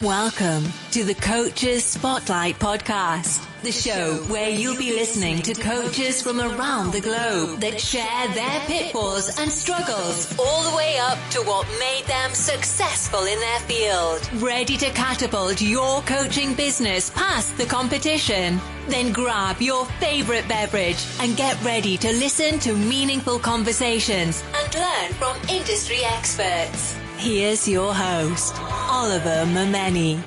Welcome to the Coaches Spotlight Podcast, the show where you'll be listening to coaches from around the globe that share their pitfalls and struggles all the way up to what made them successful in their field. Ready to catapult your coaching business past the competition? Then grab your favorite beverage and get ready to listen to meaningful conversations and learn from industry experts. Here's your host, Oliver Momeni.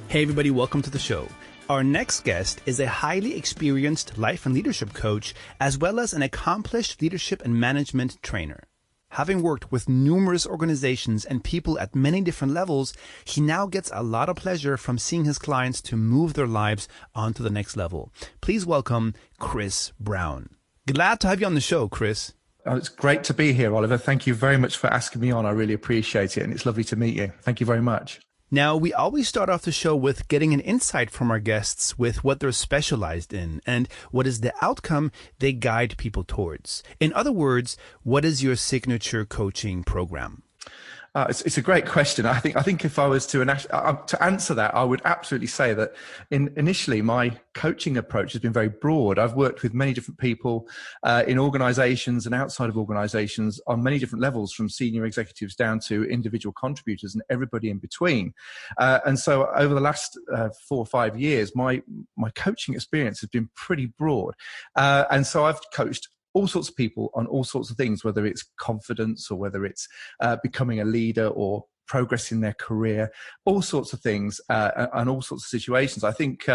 Hey everybody, welcome to the show. Our next guest is a highly experienced life and leadership coach, as well as an accomplished leadership and management trainer. Having worked with numerous organizations and people at many different levels, he now gets a lot of pleasure from seeing his clients to move their lives on to the next level. Please welcome Chris Brown. Glad to have you on the show, Chris. Oh, it's great to be here, Oliver. Thank you very much for asking me on. I really appreciate it, and it's lovely to meet you. Thank you very much. Now, we always start off the show with getting an insight from our guests with what they're specialized in and what is the outcome they guide people towards. In other words, what is your signature coaching program? It's a great question. I think if I was to answer that, I would absolutely say that initially my coaching approach has been very broad. I've worked with many different people in organizations and outside of organizations on many different levels, from senior executives down to individual contributors and everybody in between. And so over the last 4 or 5 years, my coaching experience has been pretty broad. And so I've coached all sorts of people on all sorts of things, whether it's confidence or whether it's becoming a leader or progress in their career, all sorts of things and all sorts of situations. I think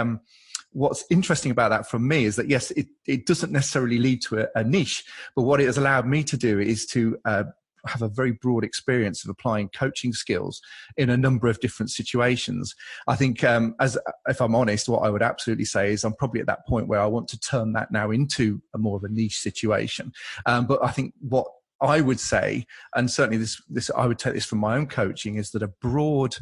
what's interesting about that from me is that, yes, it doesn't necessarily lead to a niche, but what it has allowed me to do is to have a very broad experience of applying coaching skills in a number of different situations. I think, if I'm honest, what I would absolutely say is I'm probably at that point where I want to turn that now into a more of a niche situation. But I think what I would say, and certainly this I would take this from my own coaching, is that a broad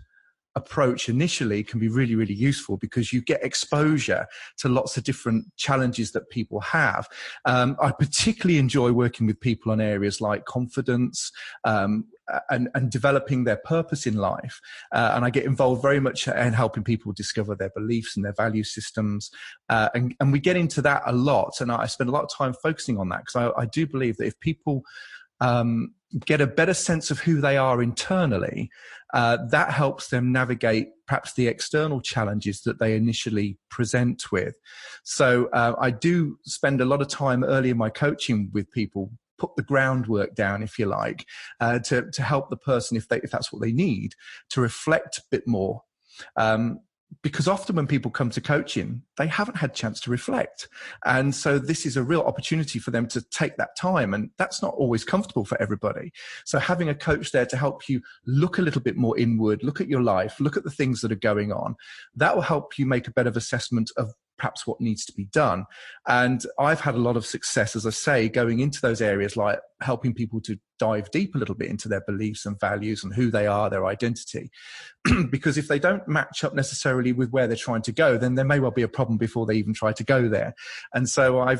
approach initially can be really, really useful because you get exposure to lots of different challenges that people have. I particularly enjoy working with people on areas like confidence and developing their purpose in life. And I get involved very much in helping people discover their beliefs and their value systems. And we get into that a lot. And I spend a lot of time focusing on that because I do believe that if people get a better sense of who they are internally, that helps them navigate perhaps the external challenges that they initially present with. So I do spend a lot of time early in my coaching with people, put the groundwork down, if you like, to help the person, if that's what they need, to reflect a bit more. Because often when people come to coaching, they haven't had a chance to reflect. And so this is a real opportunity for them to take that time. And that's not always comfortable for everybody. So having a coach there to help you look a little bit more inward, look at your life, look at the things that are going on, that will help you make a better assessment of perhaps what needs to be done. And I've had a lot of success, as I say, going into those areas, like helping people to dive deep a little bit into their beliefs and values and who they are, their identity. Because if they don't match up necessarily with where they're trying to go, then there may well be a problem before they even try to go there. And so I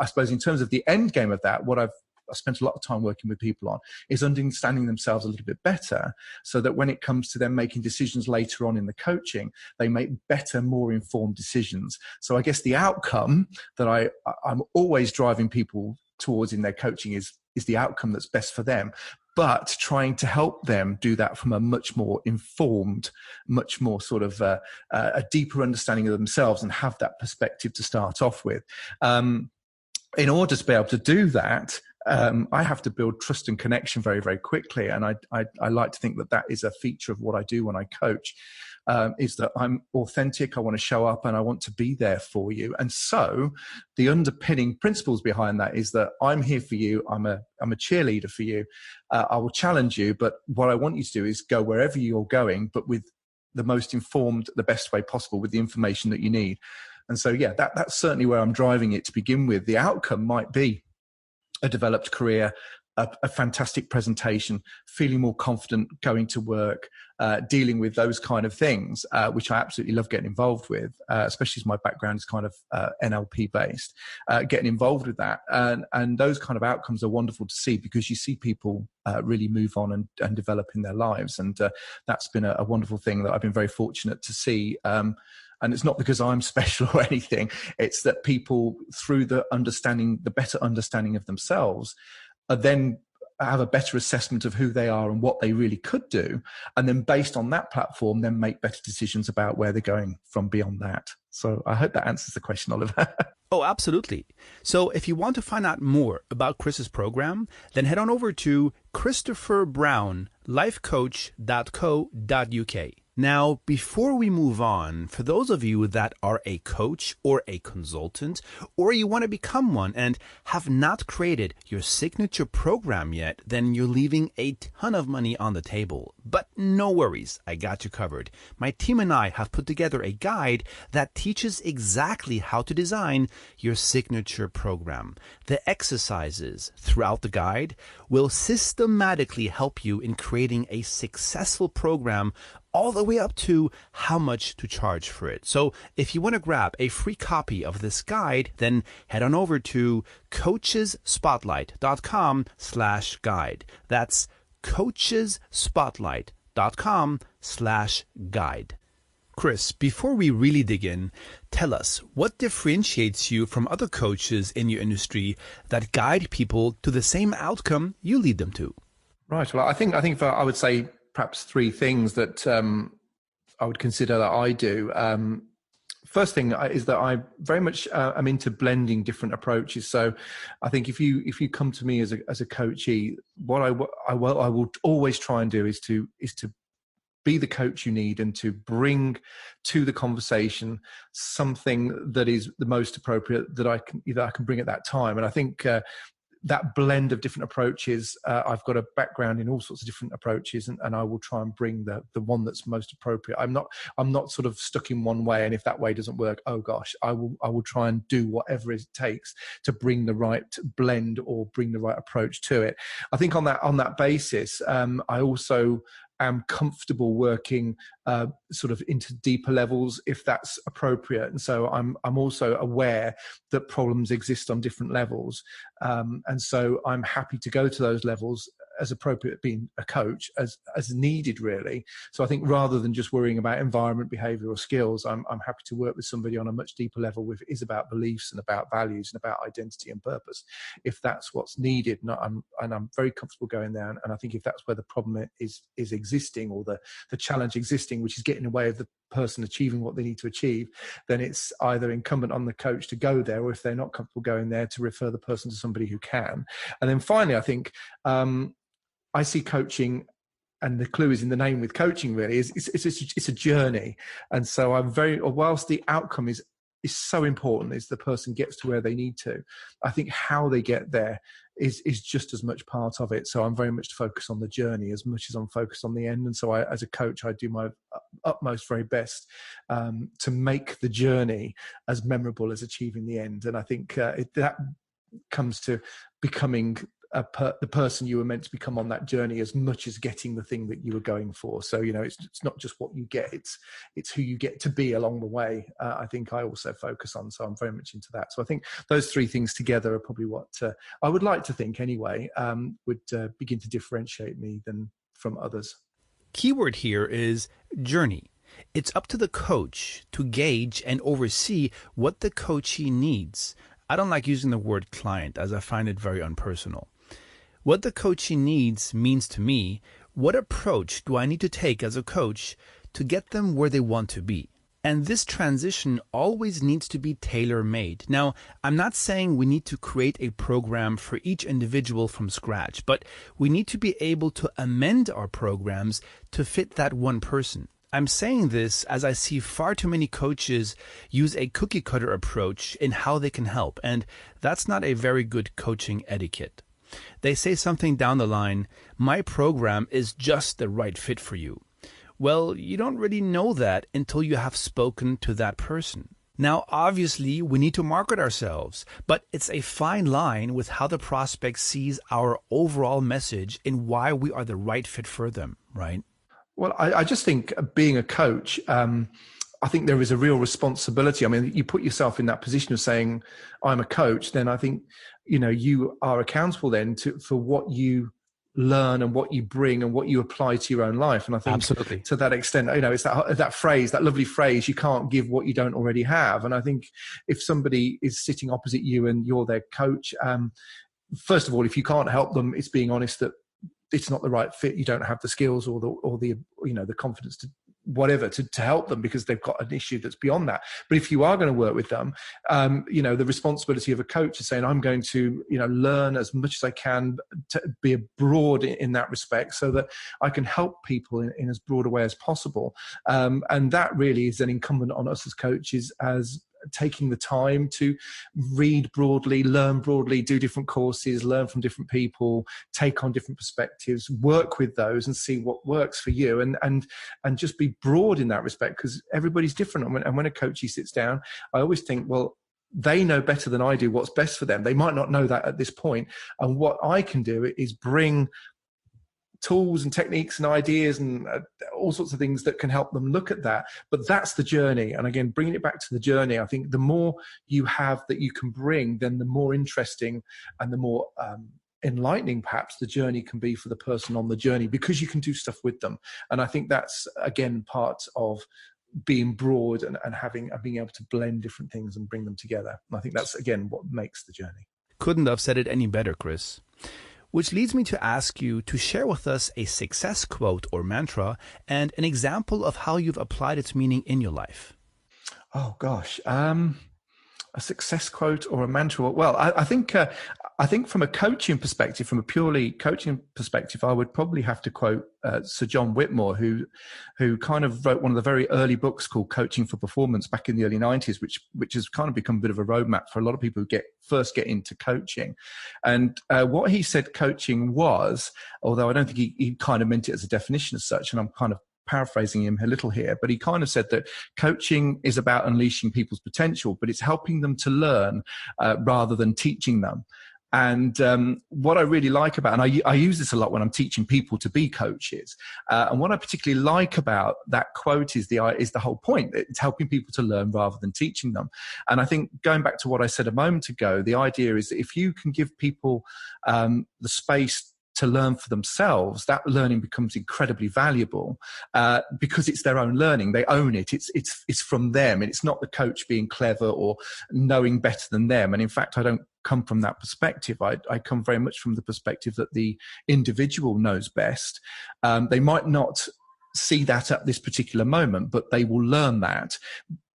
suppose in terms of the end game of that, what I spent a lot of time working with people on is understanding themselves a little bit better, so that when it comes to them making decisions later on in the coaching, they make better, more informed decisions. So I guess the outcome that I'm always driving people towards in their coaching is the outcome that's best for them, but trying to help them do that from a much more informed, much more sort of a deeper understanding of themselves and have that perspective to start off with. In order to be able to do that, I have to build trust and connection very, very quickly. And I like to think that is a feature of what I do when I coach, is that I'm authentic. I want to show up and I want to be there for you. And so the underpinning principles behind that is that I'm here for you. I'm a cheerleader for you. I will challenge you. But what I want you to do is go wherever you're going, but with the most informed, the best way possible, with the information that you need. And so, yeah, that's certainly where I'm driving it to begin with. The outcome might be a developed career, a fantastic presentation, feeling more confident going to work, dealing with those kind of things, which I absolutely love getting involved with, especially as my background is kind of NLP based, getting involved with that. And those kind of outcomes are wonderful to see because you see people really move on and develop in their lives. And that's been a wonderful thing that I've been very fortunate to see. And it's not because I'm special or anything. It's that people, through the better understanding of themselves, then have a better assessment of who they are and what they really could do. And then based on that platform, then make better decisions about where they're going from beyond that. So I hope that answers the question, Oliver. Oh, absolutely. So if you want to find out more about Chris's program, then head on over to christopherbrownlifecoach.co.uk. Now, before we move on, for those of you that are a coach or a consultant, or you want to become one and have not created your signature program yet, then you're leaving a ton of money on the table. But no worries, I got you covered. My team and I have put together a guide that teaches exactly how to design your signature program. The exercises throughout the guide will systematically help you in creating a successful program all the way up to how much to charge for it. So if you want to grab a free copy of this guide, then head on over to coachesspotlight.com/guide. That's coachesspotlight.com/guide. Chris, before we really dig in, tell us what differentiates you from other coaches in your industry that guide people to the same outcome you lead them to. Right. Well, I think I would say perhaps three things that I would consider that I do. First thing is that I very much am into blending different approaches. So I think if you come to me as a coachee, what I will always try and do is to be the coach you need and to bring to the conversation something that is the most appropriate that I can bring at that time. And I think that blend of different approaches, I've got a background in all sorts of different approaches, and I will try and bring the one that's most appropriate. I'm not sort of stuck in one way, and if that way doesn't work, oh gosh, I will try and do whatever it takes to bring the right blend or bring the right approach to it. I think on that basis, I also am comfortable working sort of into deeper levels if that's appropriate. And so I'm also aware that problems exist on different levels. And so I'm happy to go to those levels as appropriate, being a coach, as needed, really. So I think rather than just worrying about environment, behavior, or skills, I'm happy to work with somebody on a much deeper level with is about beliefs and about values and about identity and purpose, if that's what's needed. And I'm very comfortable going there. And I think if that's where the problem is existing, or the challenge existing, which is getting in the way of the person achieving what they need to achieve, then it's either incumbent on the coach to go there, or if they're not comfortable going there, to refer the person to somebody who can. And then finally, I think I see coaching, and the clue is in the name with coaching, really, it's a journey. And so whilst the outcome is so important, is the person gets to where they need to, I think how they get there is just as much part of it. So I'm very much focused on the journey as much as I'm focused on the end. And so as a coach, I do my utmost very best to make the journey as memorable as achieving the end. And I think that comes to becoming the person you were meant to become on that journey, as much as getting the thing that you were going for. So, it's not just what you get, it's who you get to be along the way. I think I also focus on, so I'm very much into that. So I think those three things together are probably what I would like to think anyway, would begin to differentiate me from others. Keyword here is journey. It's up to the coach to gauge and oversee what the coachee needs. I don't like using the word client, as I find it very unpersonal. What the coachee needs means to me, what approach do I need to take as a coach to get them where they want to be? And this transition always needs to be tailor-made. Now, I'm not saying we need to create a program for each individual from scratch, but we need to be able to amend our programs to fit that one person. I'm saying this as I see far too many coaches use a cookie-cutter approach in how they can help, and that's not a very good coaching etiquette. They say something down the line, my program is just the right fit for you. Well, you don't really know that until you have spoken to that person. Now, obviously, we need to market ourselves, but it's a fine line with how the prospect sees our overall message and why we are the right fit for them, right? Well, I just think being a coach, I think there is a real responsibility. I mean, you put yourself in that position of saying, I'm a coach, then I think, you are accountable then for what you learn and what you bring and what you apply to your own life. And I think Absolutely. to that extent, it's that phrase, that lovely phrase, you can't give what you don't already have. And I think if somebody is sitting opposite you and you're their coach, first of all, if you can't help them, it's being honest that it's not the right fit. You don't have the skills or the the confidence to whatever to help them because they've got an issue that's beyond that. But if you are going to work with them, the responsibility of a coach is saying, I'm going to, learn as much as I can to be broad in that respect so that I can help people in as broad a way as possible. And that really is then incumbent on us as coaches as taking the time to read broadly, learn broadly, do different courses, learn from different people, take on different perspectives, work with those and see what works for you and just be broad in that respect because everybody's different. And when a coachee sits down, I always think, well, they know better than I do what's best for them. They might not know that at this point. And what I can do is bring tools and techniques and ideas and all sorts of things that can help them look at that. But that's the journey. And again, bringing it back to the journey, I think the more you have that you can bring, then the more interesting and the more enlightening perhaps the journey can be for the person on the journey because you can do stuff with them. And I think that's, again, part of being broad and being able to blend different things and bring them together. And I think that's, again, what makes the journey. Couldn't have said it any better, Chris. Which leads me to ask you to share with us a success quote or mantra and an example of how you've applied its meaning in your life. Oh, gosh. A success quote or a mantra? Well, I think from a coaching perspective, from a purely coaching perspective, I would probably have to quote Sir John Whitmore, who kind of wrote one of the very early books called Coaching for Performance back in the early 90s, which has kind of become a bit of a roadmap for a lot of people who first get into coaching. And what he said coaching was, although I don't think he kind of meant it as a definition as such, and I'm kind of paraphrasing him a little here, but he kind of said that coaching is about unleashing people's potential, but it's helping them to learn rather than teaching them. And what I really like about, and I use this a lot when I'm teaching people to be coaches, and what I particularly like about that quote is the whole point. It's helping people to learn rather than teaching them. And I think going back to what I said a moment ago, the idea is that if you can give people the space to learn for themselves, that learning becomes incredibly valuable because it's their own learning. They own it. It's from them, and it's not the coach being clever or knowing better than them. And in fact, I don't come from that perspective. I come very much from the perspective that the individual knows best. They might not see that at this particular moment, but they will learn that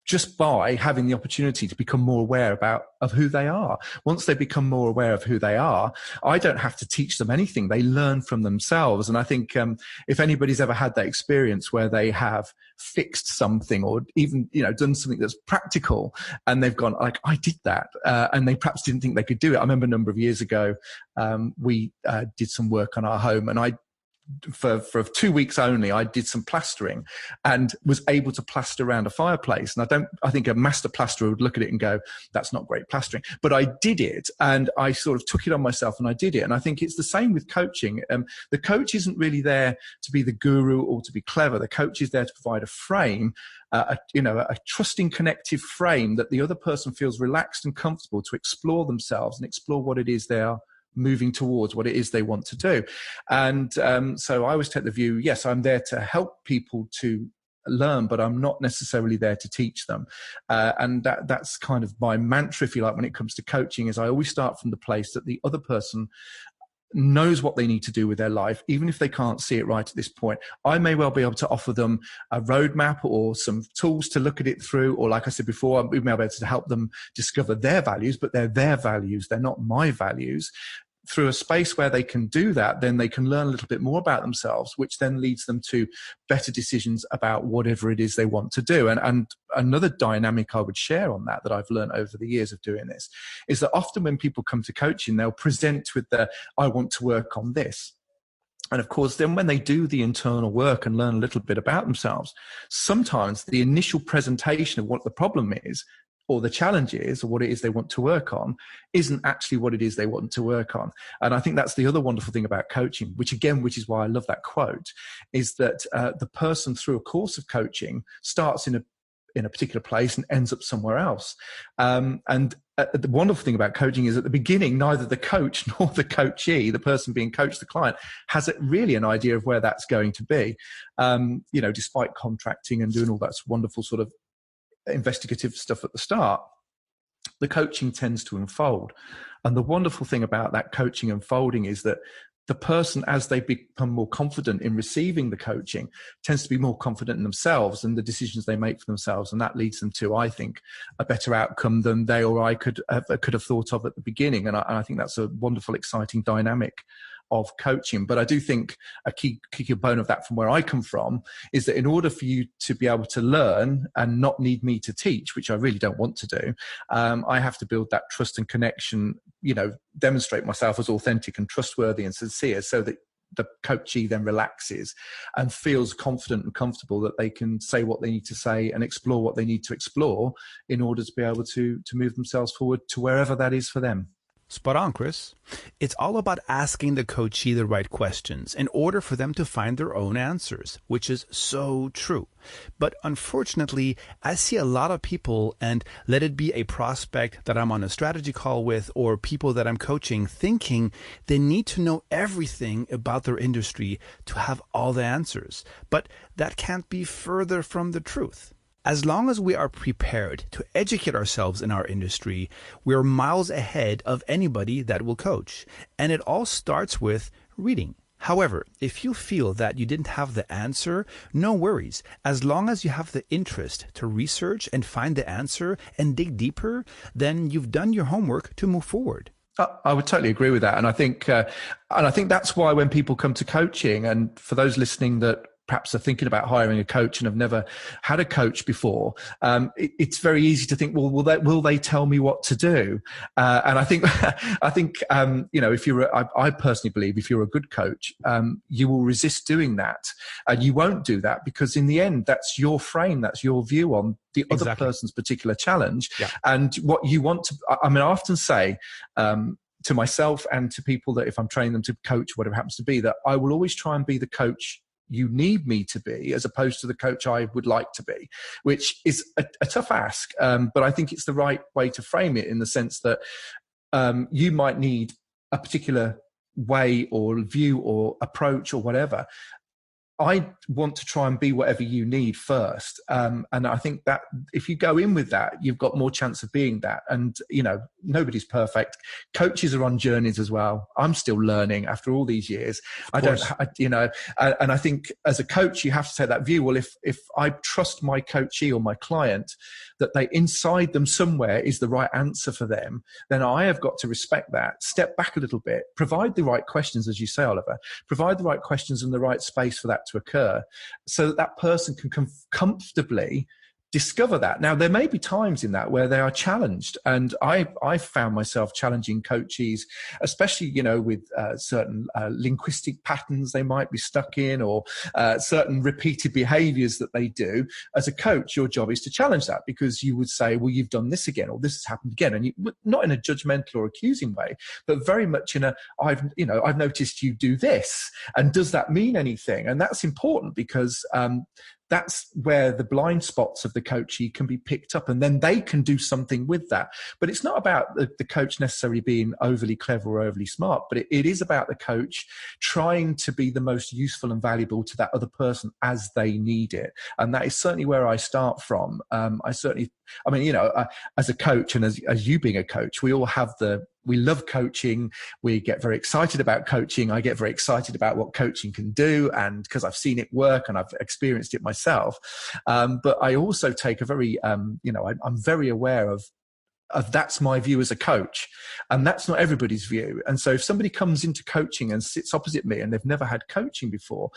just by having the opportunity to become more aware of who they are. Once they become more aware of who they are, I don't have to teach them anything. They learn from themselves. And I think if anybody's ever had that experience where they have fixed something or even, done something that's practical and they've gone like, I did that. And they perhaps didn't think they could do it. I remember a number of years ago, we did some work on our home, and for 2 weeks only, I did some plastering and was able to plaster around a fireplace. And I think a master plasterer would look at it and go, that's not great plastering. But I did it, and I sort of took it on myself and I did it. And I think it's the same with coaching. The coach isn't really there to be the guru or to be clever. The coach is there to provide a frame, a trusting connective frame that the other person feels relaxed and comfortable to explore themselves and explore what it is they are moving towards, what it is they want to do. And so I always take the view, yes, I'm there to help people to learn, but I'm not necessarily there to teach them. And that's kind of my mantra, if you like, when it comes to coaching, is I always start from the place that the other person knows what they need to do with their life, even if they can't see it right at this point. I may well be able to offer them a roadmap or some tools to look at it through, or like I said before, we may be able to help them discover their values, but they're their values, they're not my values. Through a space where they can do that, then they can learn a little bit more about themselves, which then leads them to better decisions about whatever it is they want to do. And another dynamic I would share on that I've learned over the years of doing this is that often when people come to coaching, they'll present with I want to work on this. And of course, then when they do the internal work and learn a little bit about themselves, sometimes the initial presentation of what the problem is or the challenge is, or what it is they want to work on, isn't actually what it is they want to work on. And I think that's the other wonderful thing about coaching, which is why I love that quote, is that the person through a course of coaching starts in a particular place and ends up somewhere else. The wonderful thing about coaching is at the beginning, neither the coach nor the coachee, the person being coached, the client, has really an idea of where that's going to be. Despite contracting and doing all that wonderful sort of investigative stuff at the start, the coaching tends to unfold. And the wonderful thing about that coaching unfolding is that the person, as they become more confident in receiving the coaching, tends to be more confident in themselves and the decisions they make for themselves. And that leads them to, I think, a better outcome than they or I could have thought of at the beginning. And I think that's a wonderful, exciting dynamic of coaching. But I do think a key component of that from where I come from is that in order for you to be able to learn and not need me to teach, which I really don't want to do, I have to build that trust and connection, demonstrate myself as authentic and trustworthy and sincere, so that the coachee then relaxes and feels confident and comfortable that they can say what they need to say and explore what they need to explore in order to be able to move themselves forward to wherever that is for them. Spot on, Chris. It's all about asking the coachee the right questions in order for them to find their own answers, which is so true. But unfortunately, I see a lot of people, and let it be a prospect that I'm on a strategy call with or people that I'm coaching, thinking they need to know everything about their industry to have all the answers. But that can't be further from the truth. As long as we are prepared to educate ourselves in our industry, we're miles ahead of anybody that will coach. And it all starts with reading. However, if you feel that you didn't have the answer, no worries. As long as you have the interest to research and find the answer and dig deeper, then you've done your homework to move forward. I would totally agree with that. And I think that's why when people come to coaching, and for those listening that perhaps are thinking about hiring a coach and have never had a coach before, it's very easy to think, well, will they tell me what to do? And I think, I personally believe if you're a good coach, you will resist doing that, and you won't do that because in the end, that's your frame, that's your view on the other person's particular challenge. Yeah. And what you want to, I often say, to myself and to people that if I'm training them to coach, whatever it happens to be, that I will always try and be the coach you need me to be, as opposed to the coach I would like to be, which is a tough ask. But I think it's the right way to frame it, in the sense that you might need a particular way or view or approach or whatever. I want to try and be whatever you need first. And I think that if you go in with that, you've got more chance of being that. And, nobody's perfect. Coaches are on journeys as well. I'm still learning after all these years. And I think as a coach, you have to take that view. Well, if I trust my coachee or my client that they inside them somewhere is the right answer for them, then I have got to respect that, step back a little bit, provide the right questions, as you say, Oliver, provide the right questions and the right space for that to occur, so that person can comfortably discover that. Now, there may be times in that where they are challenged, and I found myself challenging coachees, especially with certain linguistic patterns they might be stuck in, or certain repeated behaviors that they do. As a coach, your job is to challenge that, because you would say, well, you've done this again, or this has happened again, and not in a judgmental or accusing way, but very much in a I've noticed you do this, and does that mean anything? And that's important, because that's where the blind spots of the coachee can be picked up, and then they can do something with that. But it's not about the coach necessarily being overly clever or overly smart, but it is about the coach trying to be the most useful and valuable to that other person as they need it. And that is certainly where I start from. As a coach, and as you being a coach, we all have we love coaching. We get very excited about coaching. I get very excited about what coaching can do, and because I've seen it work and I've experienced it myself. But I also take a very, I'm very aware of that's my view as a coach, and that's not everybody's view. And so if somebody comes into coaching and sits opposite me and they've never had coaching before,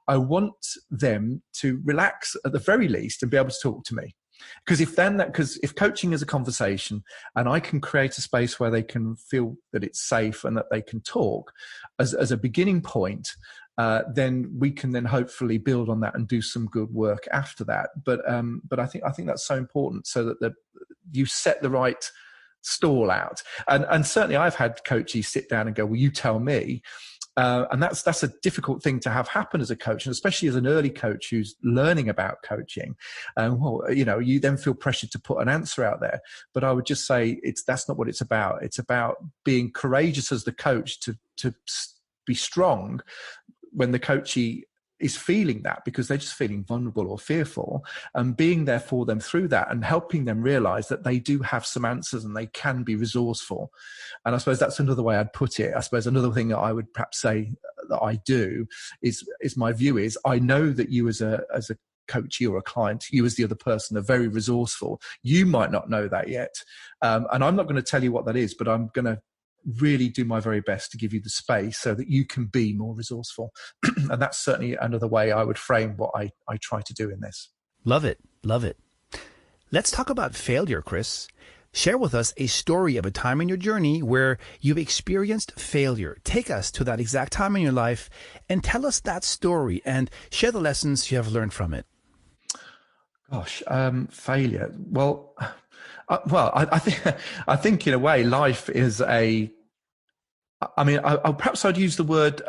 I want them to relax at the very least and be able to talk to me. Because if coaching is a conversation, and I can create a space where they can feel that it's safe and that they can talk as a beginning point, then we can then hopefully build on that and do some good work after that. But I think that's so important, so that you set the right stall out. And certainly I've had coaches sit down and go, well, you tell me. And that's a difficult thing to have happen as a coach, and especially as an early coach who's learning about coaching. You then feel pressured to put an answer out there. But I would just say that's not what it's about. It's about being courageous as the coach to be strong when the coachee is feeling that, because they're just feeling vulnerable or fearful, and being there for them through that and helping them realize that they do have some answers and they can be resourceful. And I suppose that's another way I'd put it. I suppose another thing that I would perhaps say that I do is my view is, I know that you as a coachee or a client, you as the other person, are very resourceful. You might not know that yet. And I'm not going to tell you what that is, but I'm going to really do my very best to give you the space so that you can be more resourceful. And that's certainly another way I would frame what I try to do in this. Love it. Love it. Let's talk about failure, Chris. Share with us a story of a time in your journey where you've experienced failure. Take us to that exact time in your life and tell us that story and share the lessons you have learned from it. Gosh, failure. Well, I think in a way life is perhaps I'd use the word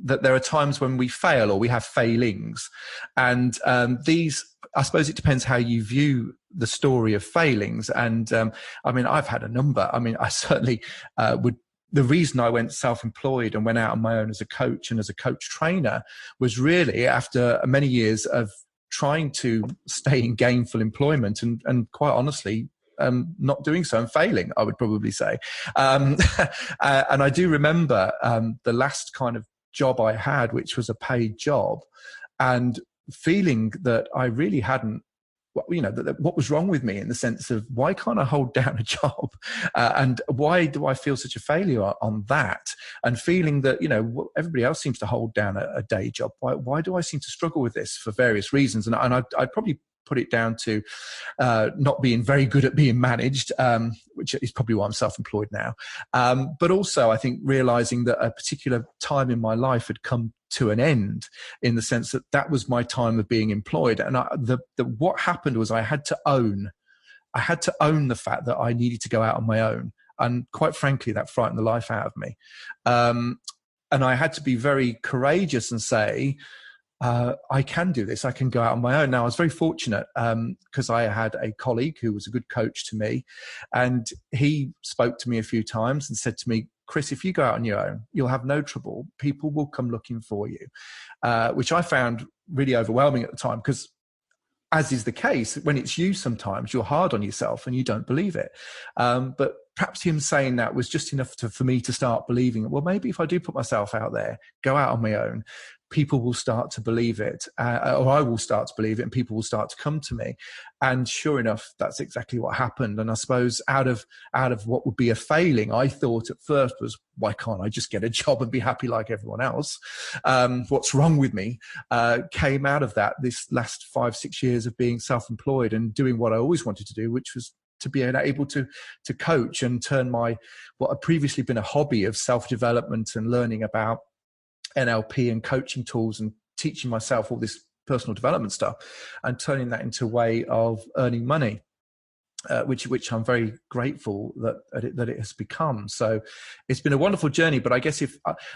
that there are times when we fail or we have failings, and these, I suppose it depends how you view the story of failings. And I've had a number. I certainly would. The reason I went self-employed and went out on my own as a coach and as a coach trainer was really after many years of trying to stay in gainful employment and quite honestly, not doing so and failing, I would probably say. And I do remember the last kind of job I had, which was a paid job, and feeling that I really hadn't, what was wrong with me, in the sense of, why can't I hold down a job? And why do I feel such a failure on that? And feeling that, everybody else seems to hold down a day job. Why do I seem to struggle with this for various reasons? And I'd probably put it down to not being very good at being managed, which is probably why I'm self-employed now. But also, I think, realizing that a particular time in my life had come to an end, in the sense that was my time of being employed. And what happened was I had to own the fact that I needed to go out on my own. And quite frankly, that frightened the life out of me. And I had to be very courageous and say, I can do this. I can go out on my own. Now, I was very fortunate because I had a colleague who was a good coach to me, and he spoke to me a few times and said to me, Chris, if you go out on your own, you'll have no trouble. People will come looking for you, which I found really overwhelming at the time, because as is the case, when it's you, sometimes you're hard on yourself and you don't believe it. But perhaps him saying that was just enough for me to start believing, well, maybe if I do put myself out there, go out on my own, people will start to believe it, or I will start to believe it, and people will start to come to me. And sure enough, that's exactly what happened. And I suppose out of what would be a failing, I thought at first was, why can't I just get a job and be happy like everyone else? What's wrong with me? Came out of that, this last 5-6 years of being self-employed and doing what I always wanted to do, which was to be able to coach and turn what had previously been a hobby of self-development and learning about NLP and coaching tools and teaching myself all this personal development stuff, and turning that into a way of earning money, which I'm very grateful that it has become. So it's been a wonderful journey. But I guess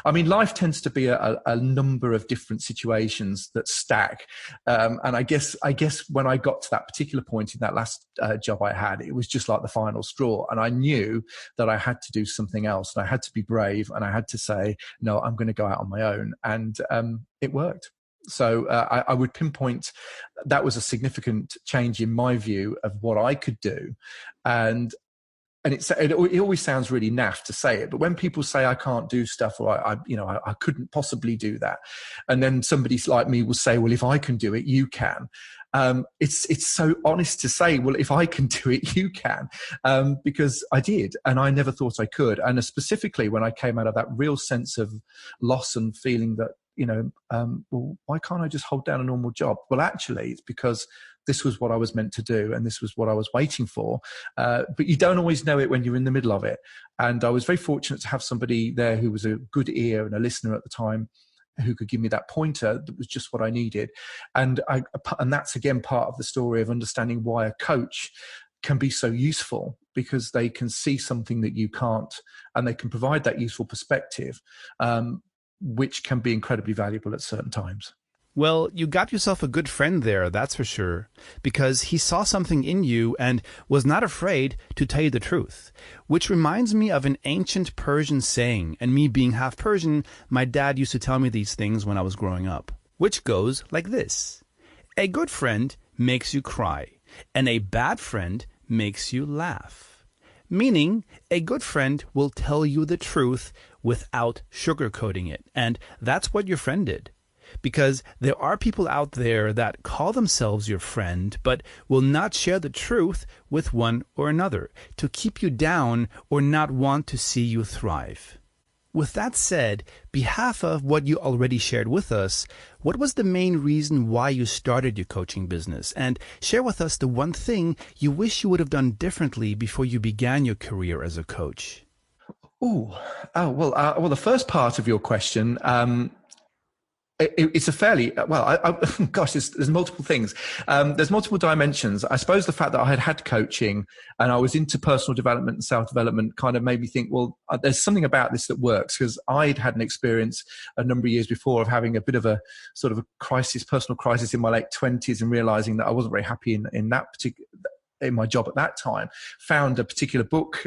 life tends to be a number of different situations that stack. And I guess when I got to that particular point in that last job I had, it was just like the final straw. And I knew that I had to do something else, and I had to be brave, and I had to say, no, I'm going to go out on my own. And it worked. So I would pinpoint that was a significant change in my view of what I could do. And it always sounds really naff to say it, but when people say I can't do stuff, or I couldn't possibly do that, and then somebody like me will say, well, if I can do it, you can. It's so honest to say, well, if I can do it, you can, because I did, and I never thought I could. And specifically when I came out of that real sense of loss and feeling that, well, why can't I just hold down a normal job? Well, actually, it's because this was what I was meant to do, and this was what I was waiting for. But you don't always know it when you're in the middle of it. And I was very fortunate to have somebody there who was a good ear and a listener at the time, who could give me that pointer that was just what I needed. And that's again part of the story of understanding why a coach can be so useful because they can see something that you can't, and they can provide that useful perspective, which can be incredibly valuable at certain times. Well, you got yourself a good friend there, that's for sure, because he saw something in you and was not afraid to tell you the truth, which reminds me of an ancient Persian saying, and me being half Persian, my dad used to tell me these things when I was growing up, which goes like this: a good friend makes you cry, and a bad friend makes you laugh. Meaning, a good friend will tell you the truth without sugarcoating it, and that's what your friend did. Because there are people out there that call themselves your friend, but will not share the truth with one or another to keep you down or not want to see you thrive. With that said, behalf of what you already shared with us, what was the main reason why you started your coaching business? And share with us the one thing you wish you would have done differently before you began your career as a coach. Well, the first part of your question, it's a fairly, gosh, there's multiple things. There's multiple dimensions. I suppose the fact that I had coaching and I was into personal development and self-development kind of made me think, well, there's something about this that works, because I'd had an experience a number of years before of having a bit of a sort of a personal crisis in my late 20s, and realizing that I wasn't very happy in my job at that time. Found a particular book,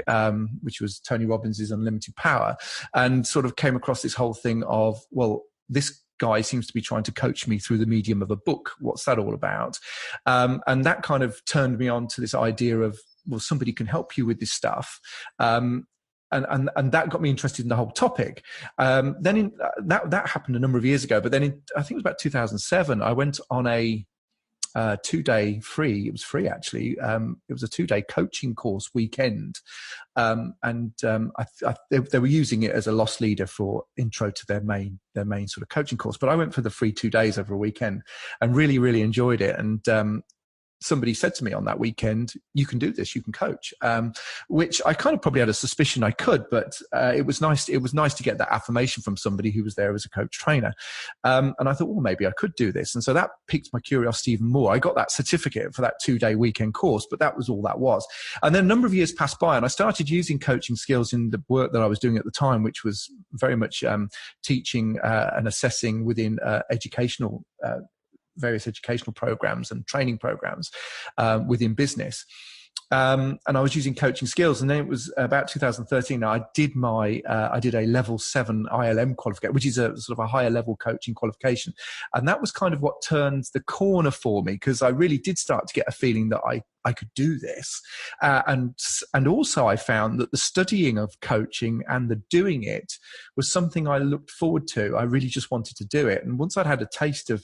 which was Tony Robbins' Unlimited Power, and sort of came across this whole thing of, well, this guy seems to be trying to coach me through the medium of a book. What's that all about? And that kind of turned me on to this idea of, well, somebody can help you with this stuff. And that got me interested in the whole topic. That happened a number of years ago, but then I think it was about 2007, I went on a 2-day free. It was free, actually. It was a 2-day coaching course weekend. They were using it as a loss leader for intro to their main sort of coaching course. But I went for the free 2 days over a weekend and really, really enjoyed it. And somebody said to me on that weekend, you can do this, you can coach, which I kind of probably had a suspicion I could, but it was nice to get that affirmation from somebody who was there as a coach trainer. And I thought, well, maybe I could do this. And so that piqued my curiosity even more. I got that certificate for that 2-day weekend course, but that was all that was. And then a number of years passed by, and I started using coaching skills in the work that I was doing at the time, which was very much teaching and assessing within various educational programs and training programs within business. And I was using coaching skills. And then it was about 2013, I did a level 7 ILM qualification, which is a sort of a higher level coaching qualification. And that was kind of what turned the corner for me, because I really did start to get a feeling that I could do this. And also I found that the studying of coaching and the doing it was something I looked forward to. I really just wanted to do it. And once I'd had a taste of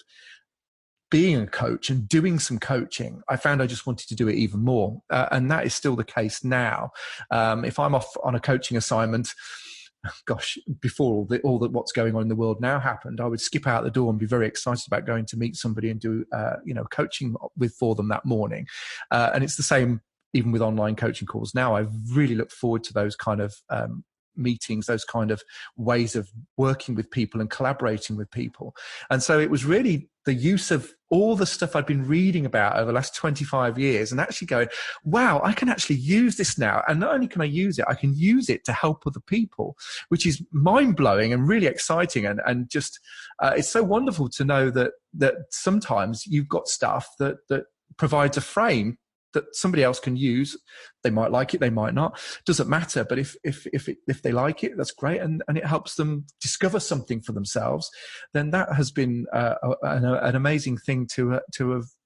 being a coach and doing some coaching, I found I just wanted to do it even more. And that is still the case now. If I'm off on a coaching assignment, gosh, before all that what's going on in the world now happened, I would skip out the door and be very excited about going to meet somebody and do, coaching for them that morning. And it's the same even with online coaching calls now. I really look forward to those kind of meetings, those kind of ways of working with people and collaborating with people. And so it was really the use of all the stuff I'd been reading about over the last 25 years and actually going, wow, I can actually use this now. And not only can I use it, I can use it to help other people, which is mind-blowing and really exciting. And just, it's so wonderful to know that sometimes you've got stuff that provides a frame that somebody else can use. They might like it, they might not. Doesn't matter. But if they like it, that's great, and it helps them discover something for themselves. Then that has been an amazing thing to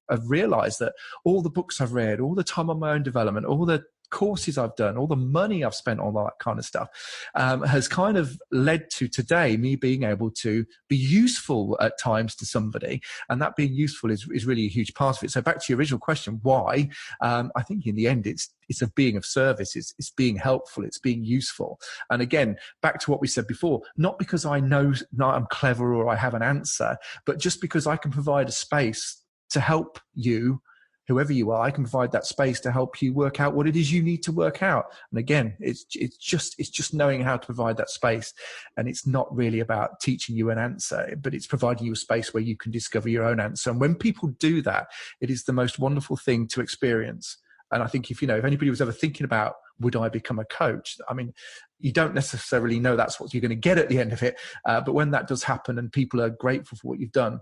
have realised, that all the books I've read, all the time on my own development, all the courses I've done, all the money I've spent on that kind of stuff, has kind of led to today me being able to be useful at times to somebody, and that being useful is really a huge part of it. So back to your original question, why? I think in the end it's a being of service, it's being helpful, it's being useful. And again, back to what we said before, not because I know I'm clever or I have an answer, but just because I can provide a space to help you, whoever you are. I can provide that space to help you work out what it is you need to work out. And again, it's just knowing how to provide that space. And it's not really about teaching you an answer, but it's providing you a space where you can discover your own answer. And when people do that, it is the most wonderful thing to experience. And I think if anybody was ever thinking about, would I become a coach? I mean, you don't necessarily know that's what you're going to get at the end of it. But when that does happen and people are grateful for what you've done,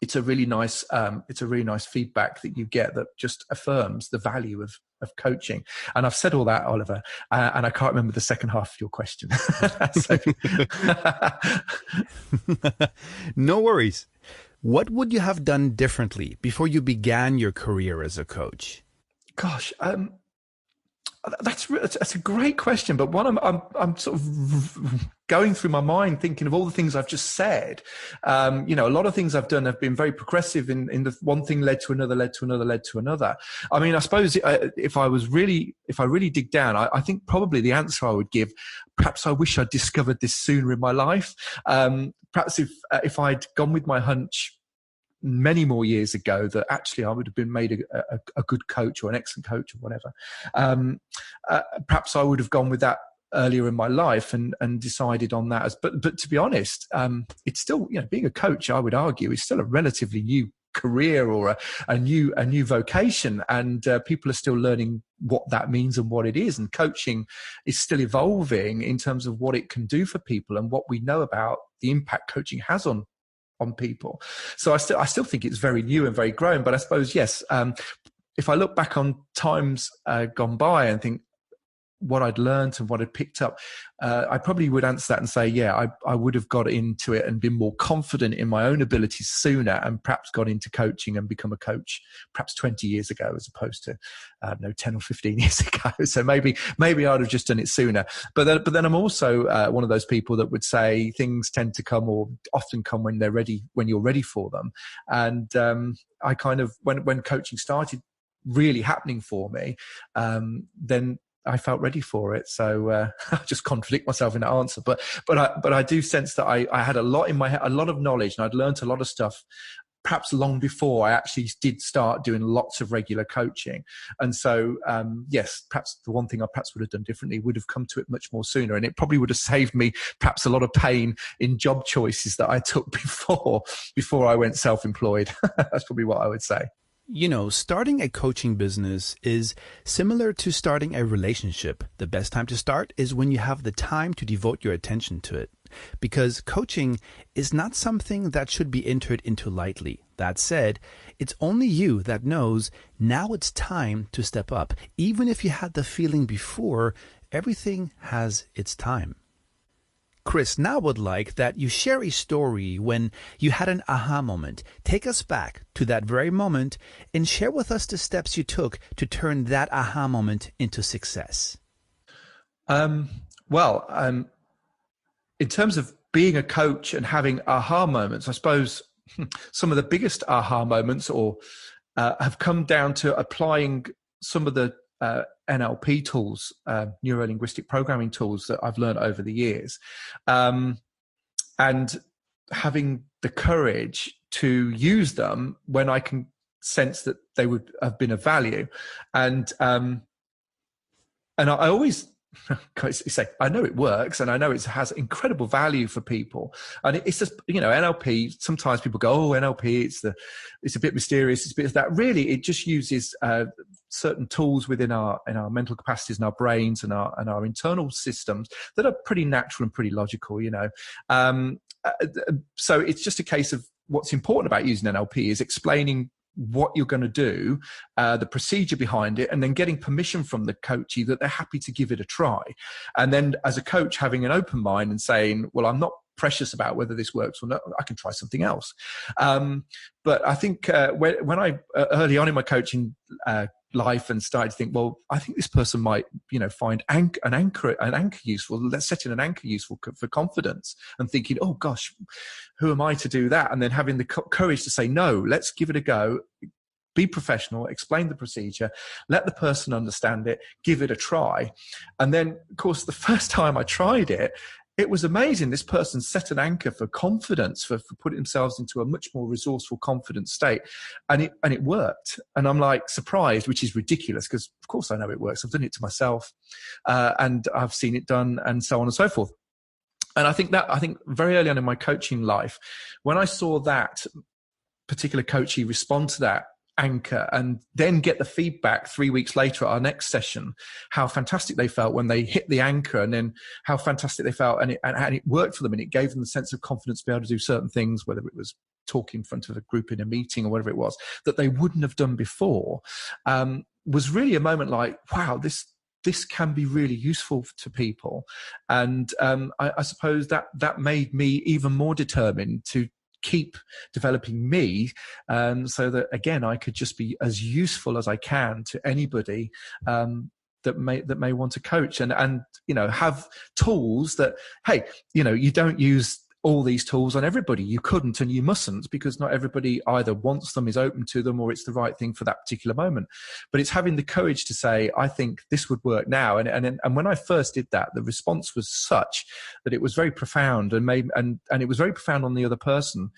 it's a really nice feedback that you get that just affirms the value of coaching. And I've said all that, Oliver, and I can't remember the second half of your question. No worries. What would you have done differently before you began your career as a coach? Gosh, that's a great question, but one I'm sort of going through my mind, thinking of all the things I've just said. A lot of things I've done have been very progressive. In the one thing led to another, led to another, led to another. I mean, I suppose if I really dig down, I think probably the answer I would give, perhaps I wish I'd discovered this sooner in my life. Perhaps if I'd gone with my hunch many more years ago, that actually I would have been made a good coach or an excellent coach or whatever. Perhaps I would have gone with that earlier in my life and decided on that. But to be honest, it's still, being a coach, I would argue, is still a relatively new career or a new vocation, and people are still learning what that means and what it is. And coaching is still evolving in terms of what it can do for people and what we know about the impact coaching has on people. So I still think it's very new and very growing. But I suppose, yes, if I look back on times gone by and think what I'd learned and what I'd picked up, I probably would answer that and say, yeah, I would have got into it and been more confident in my own abilities sooner, and perhaps got into coaching and become a coach perhaps 20 years ago as opposed to 10 or 15 years ago. So maybe I'd have just done it sooner. But then I'm also one of those people that would say things tend to come, or often come, when they're ready, when you're ready for them. And I kind of, when coaching started really happening for me, then I felt ready for it. So I just contradict myself in that answer. But I do sense that I had a lot in my head, a lot of knowledge, and I'd learned a lot of stuff perhaps long before I actually did start doing lots of regular coaching. And so, yes, perhaps the one thing I perhaps would have done differently would have come to it much more sooner. And it probably would have saved me perhaps a lot of pain in job choices that I took before I went self-employed. That's probably what I would say. Starting a coaching business is similar to starting a relationship. The best time to start is when you have the time to devote your attention to it. Because coaching is not something that should be entered into lightly. That said, it's only you that knows now it's time to step up. Even if you had the feeling before, everything has its time. Chris, now would like that you share a story when you had an aha moment. Take us back to that very moment and share with us the steps you took to turn that aha moment into success. In terms of being a coach and having aha moments, I suppose some of the biggest aha moments have come down to applying some of the NLP tools, neuro-linguistic programming tools that I've learned over the years, and having the courage to use them when I can sense that they would have been of value. And I always say, I know it works and I know it has incredible value for people. And it's just, NLP, sometimes people go, oh, NLP, it's a bit mysterious. It's a bit of that. Really, it just uses certain tools within our mental capacities and our brains and our internal systems that are pretty natural and pretty logical, so it's just a case of what's important about using NLP is explaining what you're going to do, the procedure behind it, and then getting permission from the coachee that they're happy to give it a try. And then as a coach, having an open mind and saying, well, I'm not precious about whether this works or not, I can try something else. But I think when I early on in my coaching life and started to think, well, I think this person might, find an anchor useful. Let's set in an anchor useful for confidence, and thinking, oh gosh, who am I to do that? And then having the courage to say, no, let's give it a go. Be professional, explain the procedure, let the person understand it, give it a try. And then, of course, the first time I tried it, it was amazing. This person set an anchor for confidence, for putting themselves into a much more resourceful, confident state. And it worked. And I'm like surprised, which is ridiculous because of course I know it works. I've done it to myself and I've seen it done and so on and so forth. And I think very early on in my coaching life, when I saw that particular coachee respond to that anchor and then get the feedback 3 weeks later at our next session, how fantastic they felt when they hit the anchor, and then how fantastic they felt, and it worked for them, and it gave them the sense of confidence to be able to do certain things, whether it was talk in front of a group in a meeting or whatever it was, that they wouldn't have done before, was really a moment like, wow, this can be really useful to people. And I suppose that made me even more determined to keep developing me, so that again I could just be as useful as I can to anybody that may want to coach, and have tools that, hey, you don't use all these tools on everybody. You couldn't and you mustn't, because not everybody either wants them, is open to them, or it's the right thing for that particular moment. But it's having the courage to say, I think this would work now. And when I first did that, the response was such that it was very profound, and it was very profound on the other person,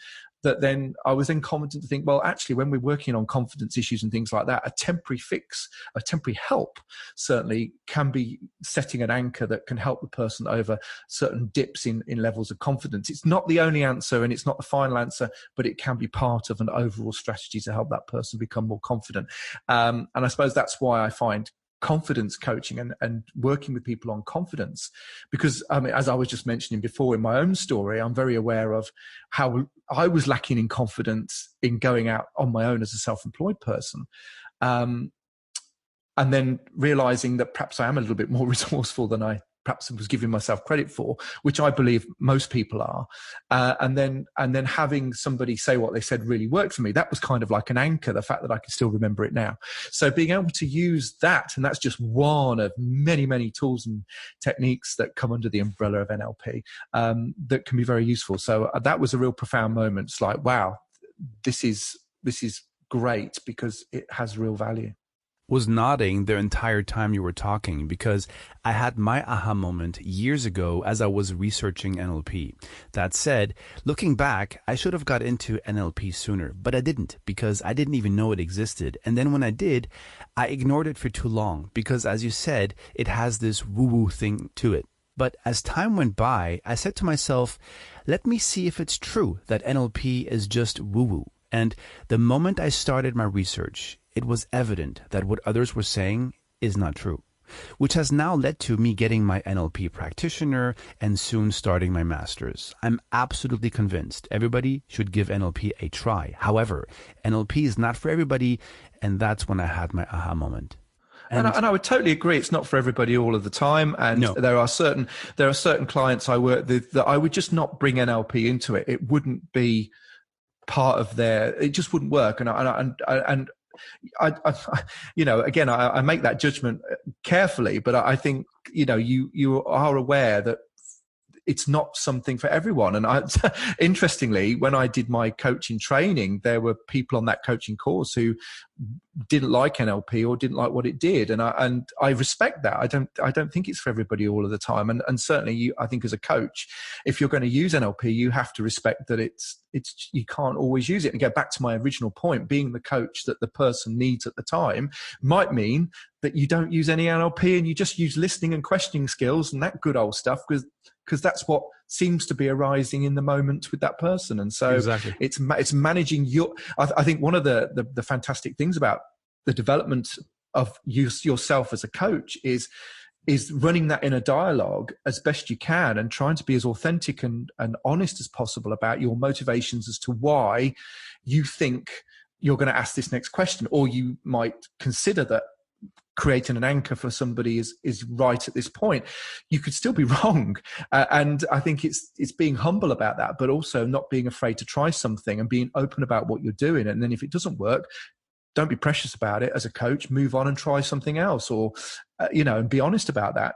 that then I was then confident to think, well, actually, when we're working on confidence issues and things like that, a temporary fix, a temporary help certainly can be setting an anchor that can help the person over certain dips in levels of confidence. It's not the only answer and it's not the final answer, but it can be part of an overall strategy to help that person become more confident. And I suppose that's why I find confidence coaching and working with people on confidence, because as I was just mentioning before in my own story, I'm very aware of how I was lacking in confidence in going out on my own as a self-employed person, and then realizing that perhaps I am a little bit more resourceful than I perhaps was giving myself credit for, which I believe most people are, and then having somebody say what they said really worked for me. That was kind of like an anchor, the fact that I can still remember it now. So being able to use that, and that's just one of many, many tools and techniques that come under the umbrella of NLP, that can be very useful. So that was a real profound moment. It's like, wow, this is great because it has real value. Was nodding the entire time you were talking, because I had my aha moment years ago as I was researching NLP. That said, looking back, I should have got into NLP sooner, but I didn't, because I didn't even know it existed. And then when I did, I ignored it for too long, because as you said, it has this woo-woo thing to it. But as time went by, I said to myself, let me see if it's true that NLP is just woo-woo. And the moment I started my research, it was evident that what others were saying is not true, which has now led to me getting my NLP practitioner and soon starting my master's. I'm absolutely convinced everybody should give NLP a try. However, NLP is not for everybody, and that's when I had my aha moment. And I would totally agree. It's not for everybody all of the time. And no. There are certain clients I work with that I would just not bring NLP into it. It wouldn't be part of it just wouldn't work. And I make that judgment carefully, but I think, you are aware that it's not something for everyone. And interestingly, when I did my coaching training, there were people on that coaching course who didn't like NLP or didn't like what it did. And I respect that. I don't think it's for everybody all of the time. And certainly I think as a coach, if you're going to use NLP, you have to respect that it's you can't always use it. And go back to my original point, being the coach that the person needs at the time might mean that you don't use any NLP and you just use listening and questioning skills and that good old stuff, because that's what seems to be arising in the moment with that person. And so exactly. It's managing I think one of the fantastic things about the development of yourself as a coach is running that inner dialogue as best you can and trying to be as authentic and honest as possible about your motivations as to why you think you're going to ask this next question, or you might consider that creating an anchor for somebody is right at this point. You could still be wrong. And I think it's being humble about that, but also not being afraid to try something and being open about what you're doing. And then if it doesn't work, don't be precious about it as a coach, move on and try something else, or, and be honest about that.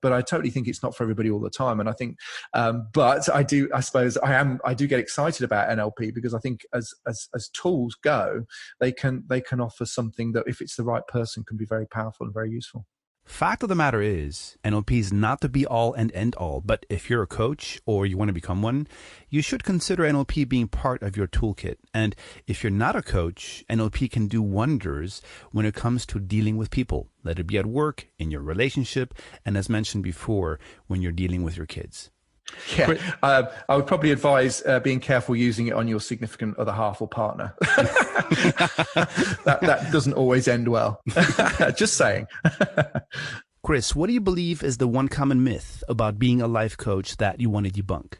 But I totally think it's not for everybody all the time. And I think, but I do get excited about NLP because I think as tools go, they can offer something that if it's the right person can be very powerful and very useful. Fact of the matter is, NLP is not the be-all and end-all, but if you're a coach or you want to become one, you should consider NLP being part of your toolkit. And if you're not a coach, NLP can do wonders when it comes to dealing with people, let it be at work, in your relationship, and as mentioned before, when you're dealing with your kids. Yeah, I would probably advise being careful using it on your significant other half or partner. that doesn't always end well. Just saying. Chris, what do you believe is the one common myth about being a life coach that you want to debunk?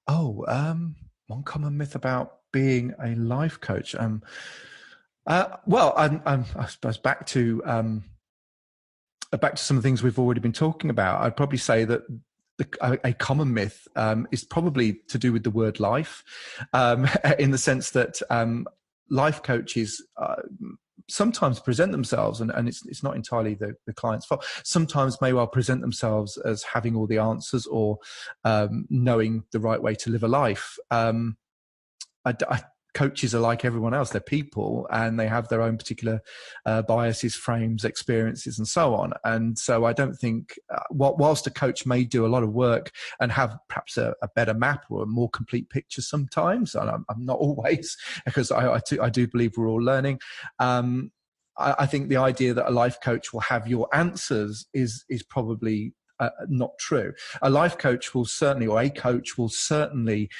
One common myth about being a life coach. I suppose back to some of the things we've already been talking about. I'd probably say that a common myth is probably to do with the word life, in the sense that life coaches sometimes present themselves, and it's not entirely the client's fault, sometimes may well present themselves as having all the answers or knowing the right way to live a life. Coaches are like everyone else. They're people, and they have their own particular biases, frames, experiences, and so on. And so I don't think, whilst a coach may do a lot of work and have perhaps a better map or a more complete picture sometimes, and I'm not always, because I do believe we're all learning. I think the idea that a life coach will have your answers is probably not true. A life coach will certainly, or a coach will certainly,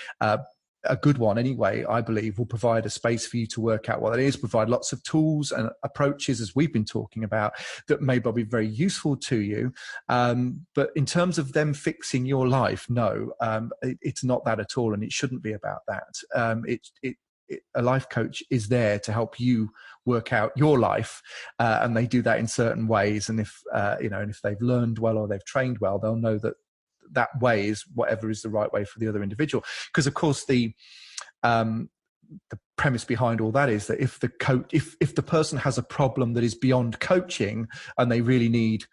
a good one anyway, I believe, will provide a space for you to work out what it is, provide lots of tools and approaches, as we've been talking about, that may well be very useful to you. But in terms of them fixing your life, no, it's not that at all, and it shouldn't be about that. A life coach is there to help you work out your life, and they do that in certain ways. And if they've learned well or they've trained well, they'll know that way is whatever is the right way for the other individual. Because of course the premise behind all that is that if the person has a problem that is beyond coaching and they really need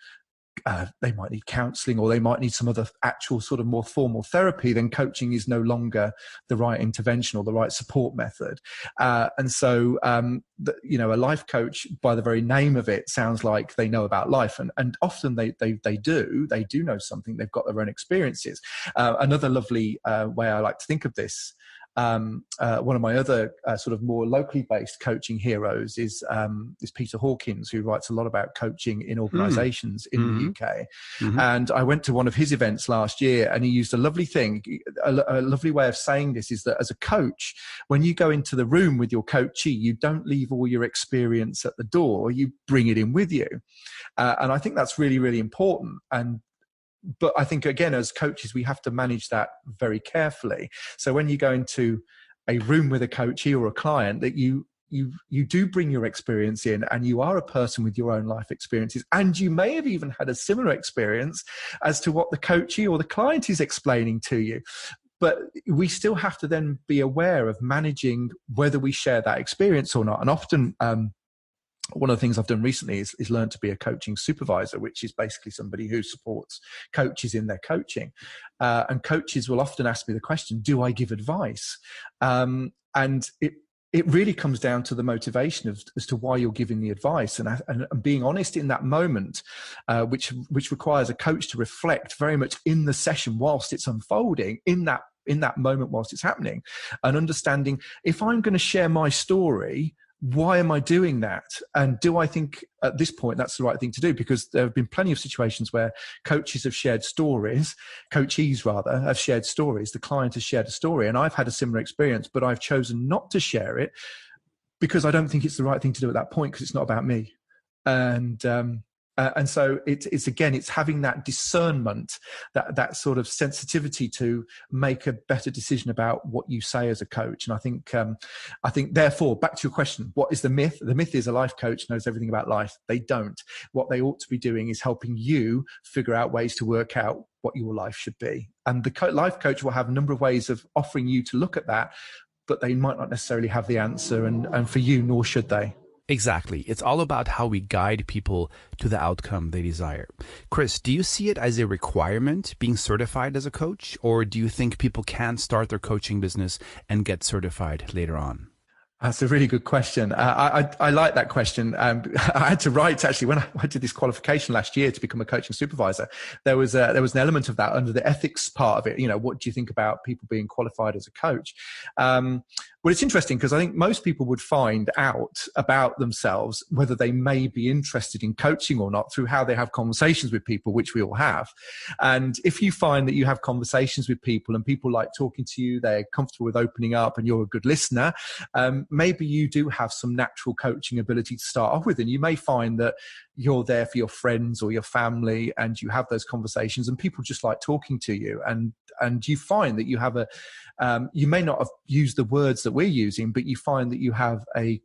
they might need counseling, or they might need some other actual sort of more formal therapy, then coaching is no longer the right intervention or the right support method. And so, a life coach, by the very name of it, sounds like they know about life. And often they do know something. They've got their own experiences. Another lovely way I like to think of this, one of my other sort of more locally based coaching heroes is Peter Hawkins, who writes a lot about coaching in organizations in the UK. And I went to one of his events last year, and he used a lovely thing, a lovely way of saying this is that as a coach, when you go into the room with your coachee, you don't leave all your experience at the door, you bring it in with you. And I think that's really, really important. But I think, again, as coaches, we have to manage that very carefully. So when you go into a room with a coachee or a client, that you do bring your experience in, and you are a person with your own life experiences, and you may have even had a similar experience as to what the coachee or the client is explaining to you. But we still have to then be aware of managing whether we share that experience or not. And often, one of the things I've done recently is learn to be a coaching supervisor, which is basically somebody who supports coaches in their coaching. And coaches will often ask me the question, do I give advice? And it really comes down to the motivation as to why you're giving the advice, and being honest in that moment, which requires a coach to reflect very much in the session whilst it's unfolding, in that moment whilst it's happening, and understanding, if I'm going to share my story, why am I doing that? And do I think at this point that's the right thing to do? Because there have been plenty of situations where coaches have shared stories, coachees rather, have shared stories. The client has shared a story, and I've had a similar experience, but I've chosen not to share it because I don't think it's the right thing to do at that point, because it's not about me. And so it's having that discernment, that sort of sensitivity to make a better decision about what you say as a coach. And I think therefore, back to your question, what is the myth? The myth is a life coach knows everything about life. They don't. What they ought to be doing is helping you figure out ways to work out what your life should be. And the life coach will have a number of ways of offering you to look at that, but they might not necessarily have the answer, and for you, nor should they. Exactly. It's all about how we guide people to the outcome they desire. Chris, do you see it as a requirement being certified as a coach, or do you think people can start their coaching business and get certified later on? That's a really good question. I like that question. I had to write, actually, when I did this qualification last year to become a coaching supervisor, there was an element of that under the ethics part of it. What do you think about people being qualified as a coach? Well, it's interesting because I think most people would find out about themselves whether they may be interested in coaching or not through how they have conversations with people, which we all have. And if you find that you have conversations with people and people like talking to you, they're comfortable with opening up and you're a good listener, maybe you do have some natural coaching ability to start off with. And you may find that you're there for your friends or your family and you have those conversations and people just like talking to you. And you find that you have you may not have used the words that we're using, but you find that you have a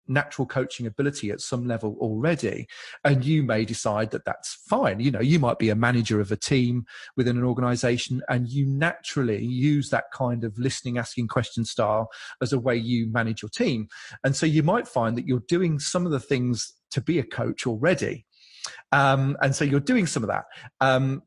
natural coaching ability at some level already. And you may decide that that's fine. You might be a manager of a team within an organization and you naturally use that kind of listening, asking question style as a way you manage your team. And so you might find that you're doing some of the things to be a coach already. And so you're doing some of that.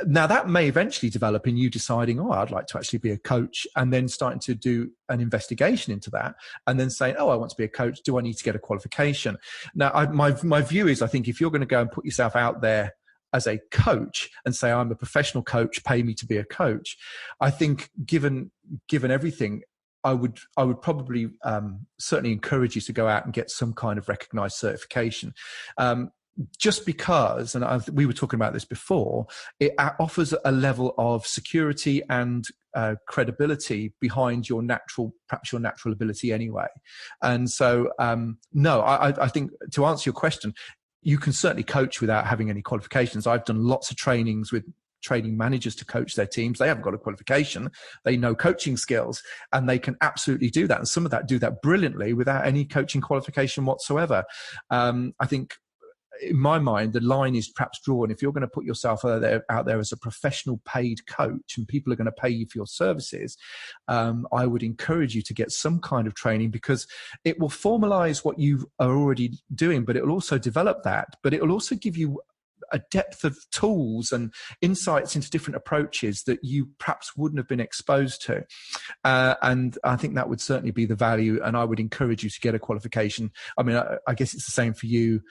Now, that may eventually develop in you deciding, I'd like to actually be a coach, and then starting to do an investigation into that, and then saying, I want to be a coach. Do I need to get a qualification? Now, my view is, I think if you're going to go and put yourself out there as a coach and say, I'm a professional coach, pay me to be a coach, I think given everything, I would probably certainly encourage you to go out and get some kind of recognized certification. Just because, and we were talking about this before, it offers a level of security and credibility behind perhaps your natural ability anyway. And so, no, I think to answer your question, you can certainly coach without having any qualifications. I've done lots of trainings with training managers to coach their teams. They haven't got a qualification. They know coaching skills and they can absolutely do that. And some of that do that brilliantly without any coaching qualification whatsoever. I think, in my mind, the line is perhaps drawn. If you're going to put yourself out there as a professional paid coach and people are going to pay you for your services, I would encourage you to get some kind of training, because it will formalize what you are already doing, but it will also develop that. But it will also give you a depth of tools and insights into different approaches that you perhaps wouldn't have been exposed to. And I think that would certainly be the value. And I would encourage you to get a qualification. I mean, I guess it's the same for you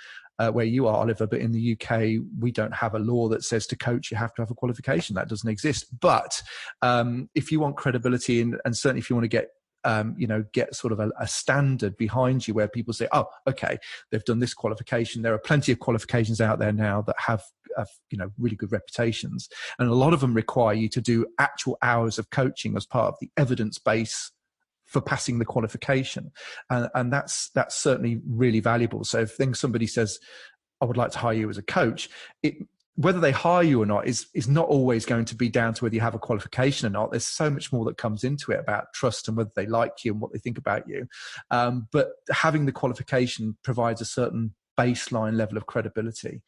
where you are, Oliver, but in the UK, we don't have a law that says to coach, you have to have a qualification. That doesn't exist. But if you want credibility and certainly if you want to get sort of a standard behind you where people say, okay, they've done this qualification. There are plenty of qualifications out there now that have really good reputations. And a lot of them require you to do actual hours of coaching as part of the evidence base for passing the qualification. And that's certainly really valuable. So if somebody says, I would like to hire you as a coach, whether they hire you or not is not always going to be down to whether you have a qualification or not. There's so much more that comes into it about trust and whether they like you and what they think about you. But having the qualification provides a certain baseline level of credibility,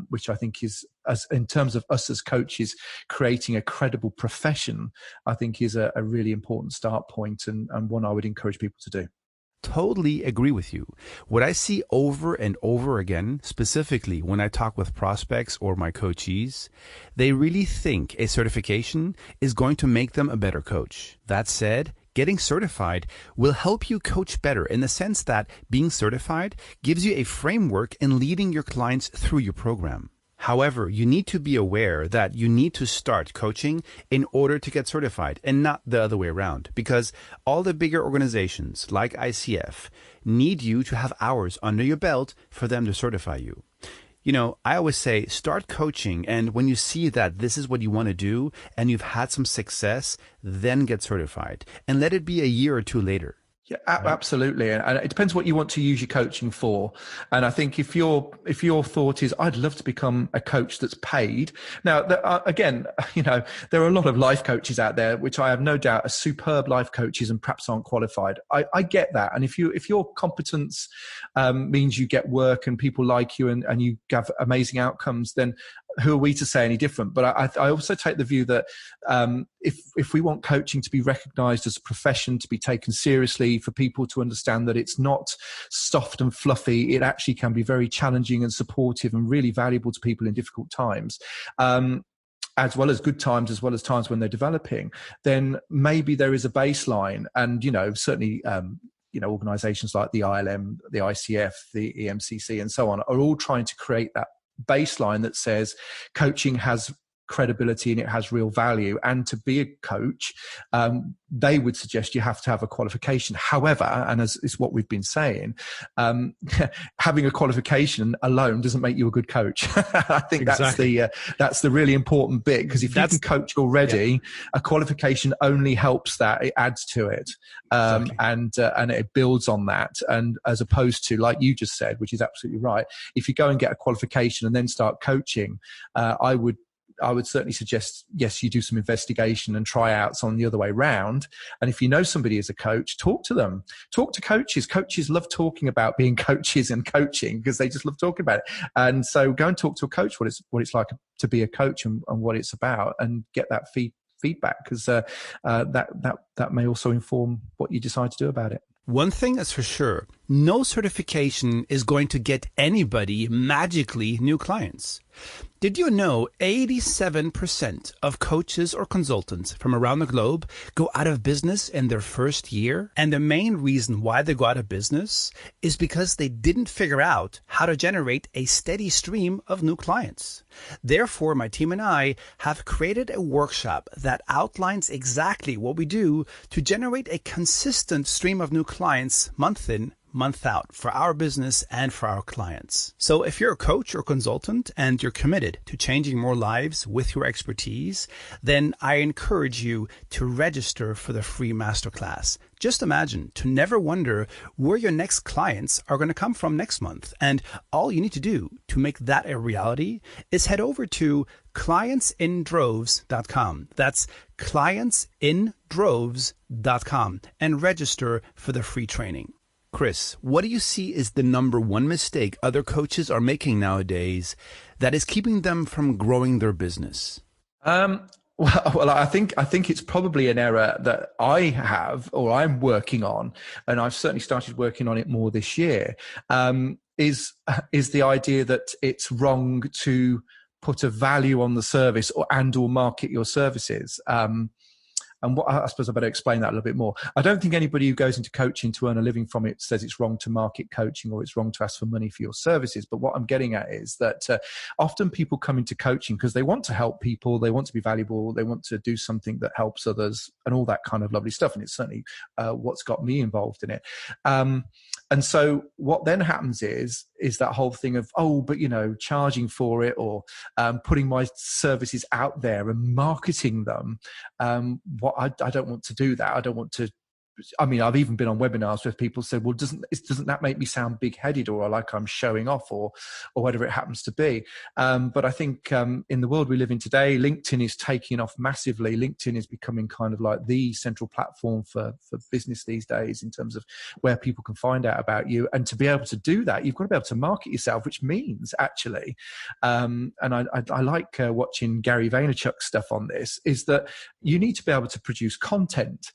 which I think is, in terms of us as coaches, creating a credible profession, I think is a really important start point and one I would encourage people to do. Totally agree with you. What I see over and over again, specifically when I talk with prospects or my coachees, they really think a certification is going to make them a better coach. That said, getting certified will help you coach better in the sense that being certified gives you a framework in leading your clients through your program. However, you need to be aware that you need to start coaching in order to get certified and not the other way around, because all the bigger organizations like ICF need you to have hours under your belt for them to certify you. I always say start coaching, and when you see that this is what you want to do and you've had some success, then get certified and let it be a year or two later. Yeah, absolutely. And it depends what you want to use your coaching for. And I think if your thought is, I'd love to become a coach that's paid. Now, again, there are a lot of life coaches out there, which I have no doubt are superb life coaches and perhaps aren't qualified. I get that. And if your competence means you get work and people like you and you have amazing outcomes, then who are we to say any different? But I also take the view that if we want coaching to be recognized as a profession, to be taken seriously, for people to understand that it's not soft and fluffy, it actually can be very challenging and supportive and really valuable to people in difficult times, as well as good times, as well as times when they're developing, then maybe there is a baseline. And, certainly, organizations like the ILM, the ICF, the EMCC, and so on are all trying to create that baseline that says coaching has credibility and it has real value. And to be a coach, they would suggest you have to have a qualification. However, and as is what we've been saying, having a qualification alone doesn't make you a good coach. I think Exactly. that's the really important bit, because if you can coach already, a qualification only helps that. It adds to it, and it builds on that. And as opposed to, like you just said, which is absolutely right, if you go and get a qualification and then start coaching, I would certainly suggest, yes, you do some investigation and tryouts on the other way round. And if you know somebody is a coach, talk to them. Talk to coaches. Coaches love talking about being coaches and coaching because they just love talking about it. And so go and talk to a coach what it's like to be a coach and what it's about, and get that feedback, because that may also inform what you decide to do about it. One thing is for sure, no certification is going to get anybody magically new clients. Did you know 87% of coaches or consultants from around the globe go out of business in their first year? And the main reason why they go out of business is because they didn't figure out how to generate a steady stream of new clients. Therefore, my team and I have created a workshop that outlines exactly what we do to generate a consistent stream of new clients month in, month out for our business and for our clients. So if you're a coach or consultant and you're committed to changing more lives with your expertise, then I encourage you to register for the free masterclass. Just imagine to never wonder where your next clients are going to come from next month. And all you need to do to make that a reality is head over to clientsindroves.com. That's clientsindroves.com and register for the free training. Chris, what do you see is the number one mistake other coaches are making nowadays that is keeping them from growing their business? Well, I think it's probably an error that I have, or I'm working on, and I've certainly started working on it more this year. Is the idea that it's wrong to put a value on the service or market your services. And what, I suppose I better explain that a little bit more. I don't think anybody who goes into coaching to earn a living from it says it's wrong to market coaching or it's wrong to ask for money for your services. But what I'm getting at is that often people come into coaching because they want to help people, they want to be valuable, they want to do something that helps others and all that kind of lovely stuff. And it's certainly what's got me involved in it. And so what then happens is that whole thing of, but charging for it or putting my services out there and marketing them. I don't want to do that. I don't want to. I mean, I've even been on webinars where people say, well, doesn't that make me sound big-headed or like I'm showing off or whatever it happens to be? But I think in the world we live in today, LinkedIn is taking off massively. LinkedIn is becoming kind of like the central platform for business these days in terms of where people can find out about you. And to be able to do that, you've got to be able to market yourself, which means actually, and I like watching Gary Vaynerchuk's stuff on this, is that you need to be able to produce content.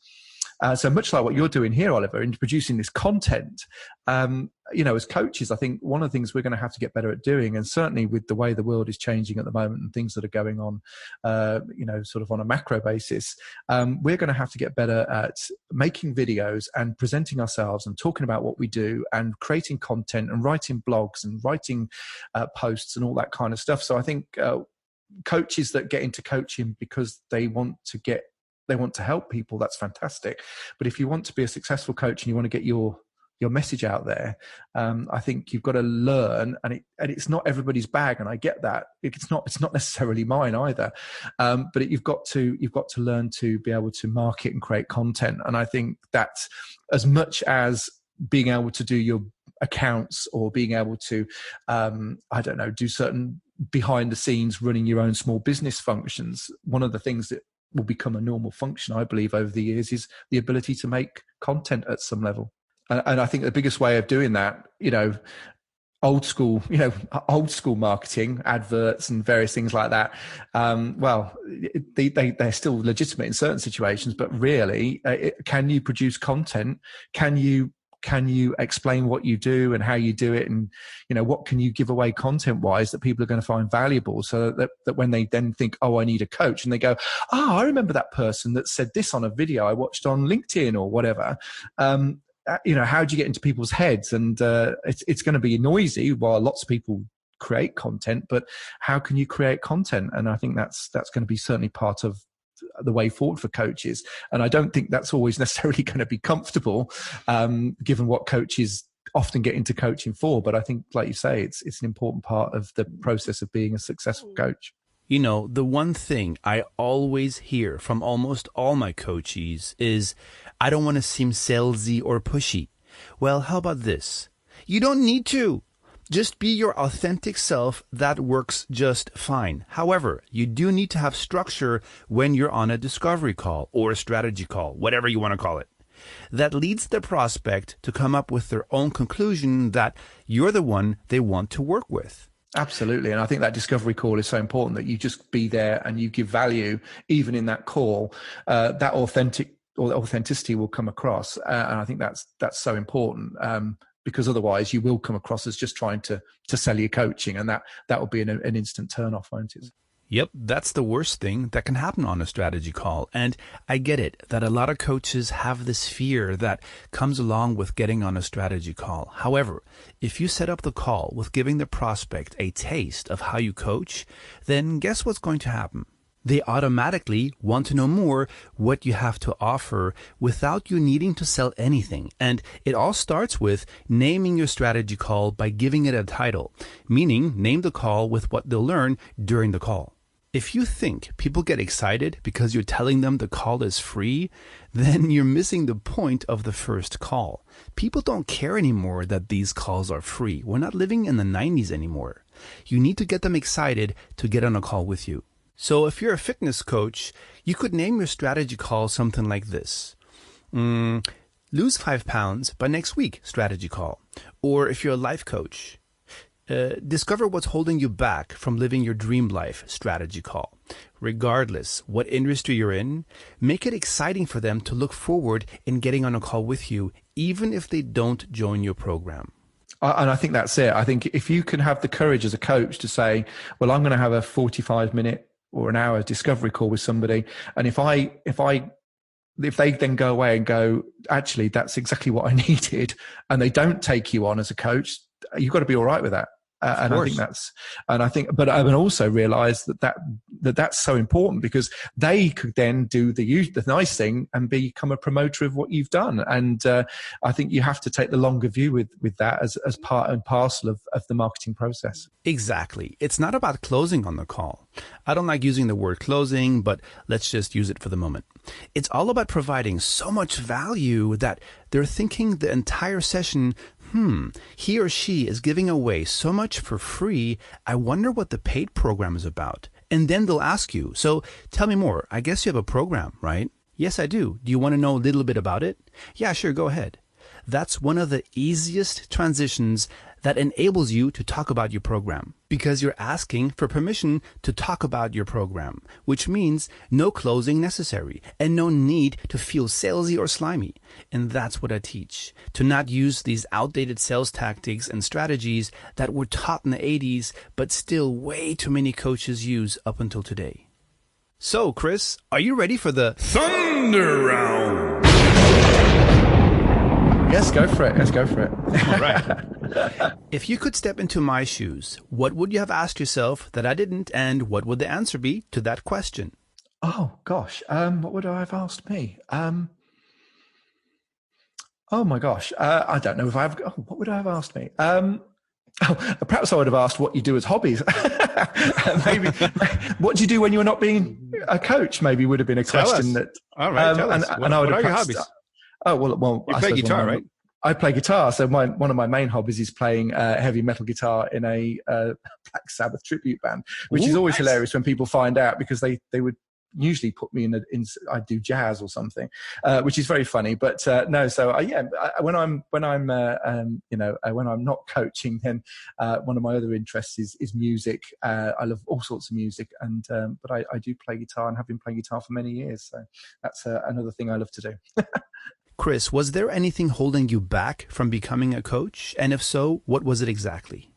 So much like what you're doing here, Oliver, in producing this content, as coaches, I think one of the things we're going to have to get better at doing, and certainly with the way the world is changing at the moment and things that are going on, sort of on a macro basis, we're going to have to get better at making videos and presenting ourselves and talking about what we do and creating content and writing blogs and writing posts and all that kind of stuff. So I think coaches that get into coaching because they want to help people, that's fantastic. But if you want to be a successful coach and you want to get your message out there, I think you've got to learn, and it's not everybody's bag, and I get that. It's not necessarily mine either. But you've got to learn to be able to market and create content. And I think that's as much as being able to do your accounts or being able to, do certain behind the scenes running your own small business functions. One of the things that will become a normal function, I believe, over the years is the ability to make content at some level. And I think the biggest way of doing that, old school marketing, adverts and various things like that. They're still legitimate in certain situations, but really, can you produce content? Can you explain what you do and how you do it, and what can you give away content wise that people are going to find valuable, so that when they then think, I need a coach, and they go, I remember that person that said this on a video I watched on LinkedIn or whatever. How do you get into people's heads? And it's going to be noisy while lots of people create content, but how can you create content? And I think that's going to be certainly part of the way forward for coaches. And I don't think that's always necessarily going to be comfortable, given what coaches often get into coaching for. But I think, like you say, it's an important part of the process of being a successful coach. You know, the one thing I always hear from almost all my coachees is, I don't want to seem salesy or pushy. Well, how about this? You don't need to. Just be your authentic self. That works just fine. However, you do need to have structure when you're on a discovery call or a strategy call, whatever you want to call it. That leads the prospect to come up with their own conclusion that you're the one they want to work with. Absolutely. And I think that discovery call is so important, that you just be there and you give value, even in that call. That authenticity will come across. And I think that's so important, because otherwise you will come across as just trying to sell your coaching, and that will be an instant turn off, won't it? Yep, that's the worst thing that can happen on a strategy call. And I get it that a lot of coaches have this fear that comes along with getting on a strategy call. However, if you set up the call with giving the prospect a taste of how you coach, then guess what's going to happen? They automatically want to know more what you have to offer without you needing to sell anything. And it all starts with naming your strategy call by giving it a title, meaning name the call with what they'll learn during the call. If you think people get excited because you're telling them the call is free, then you're missing the point of the first call. People don't care anymore that these calls are free. We're not living in the 90s anymore. You need to get them excited to get on a call with you. So if you're a fitness coach, you could name your strategy call something like this. Lose 5 pounds by next week strategy call. Or if you're a life coach, discover what's holding you back from living your dream life strategy call. Regardless what industry you're in, make it exciting for them to look forward in getting on a call with you, even if they don't join your program. And I think that's it. I think if you can have the courage as a coach to say, well, I'm going to have a 45-minute or an hour discovery call with somebody, and if they then go away and go, actually, that's exactly what I needed, and they don't take you on as a coach, you've got to be all right with that. And I think but I also realize that's so important, because they could then do the nice thing and become a promoter of what you've done. And I think you have to take the longer view with that as part and parcel of the marketing process. Exactly. It's not about closing on the call. I don't like using the word closing, but let's just use it for the moment. It's all about providing so much value that they're thinking the entire session, he or she is giving away so much for free. I wonder what the paid program is about. And then they'll ask you, so tell me more. I guess you have a program, right? Yes, I do. Do you want to know a little bit about it? Yeah, sure. Go ahead. That's one of the easiest transitions that enables you to talk about your program, because you're asking for permission to talk about your program, which means no closing necessary and no need to feel salesy or slimy. And that's what I teach, to not use these outdated sales tactics and strategies that were taught in the 80s, but still way too many coaches use up until today. So, Chris, are you ready for the Thunder Round? Yes, go for it. Let's go for it. All right. If you could step into my shoes, what would you have asked yourself that I didn't, and what would the answer be to that question? Oh, gosh. What would I have asked me? Oh, my gosh. I don't know if I've... Oh, what would I have asked me? Perhaps I would have asked what you do as hobbies. Maybe what do you do when you're not being a coach? Maybe would have been a question that... All right, tell us. And I would what have are your hobbies? Oh, well, you play guitar, right? I play guitar. So one of my main hobbies is playing heavy metal guitar in a Black Sabbath tribute band, which is always hilarious when people find out, because they would usually put me in I do jazz or something, which is very funny. But no, so when I'm not coaching, then one of my other interests is music. I love all sorts of music, and but I do play guitar and have been playing guitar for many years. So that's another thing I love to do. Chris, was there anything holding you back from becoming a coach? And if so, what was it exactly?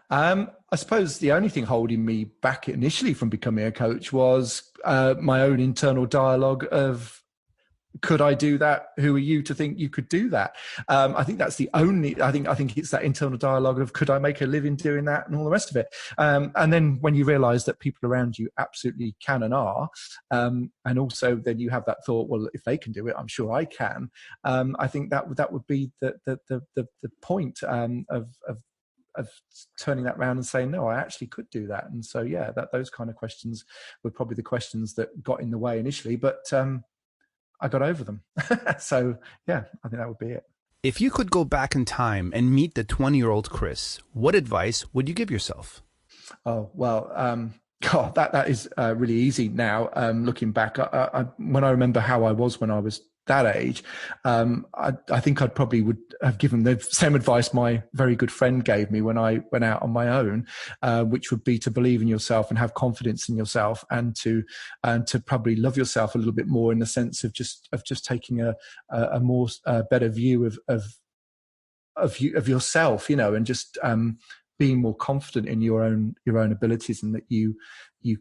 I suppose the only thing holding me back initially from becoming a coach was my own internal dialogue of, could I do that? Who are you to think you could do that? I think that's the only, I think it's that internal dialogue of, could I make a living doing that, and all the rest of it. And then when you realize that people around you absolutely can and are, and also then you have that thought, well, if they can do it, I'm sure I can. I think that would be the point of turning that around and saying, no, I actually could do that. And so, yeah, those kind of questions were probably the questions that got in the way initially, but I got over them. So, yeah, I think that would be it. If you could go back in time and meet the 20-year-old Chris, what advice would you give yourself? Oh, well, God, that is really easy now. Looking back, when I remember how I was when I was that age, I think I'd probably would have given the same advice my very good friend gave me when I went out on my own, which would be to believe in yourself and have confidence in yourself, and to probably love yourself a little bit more, in the sense of just taking a more better view of yourself, and just being more confident in your own abilities, and that you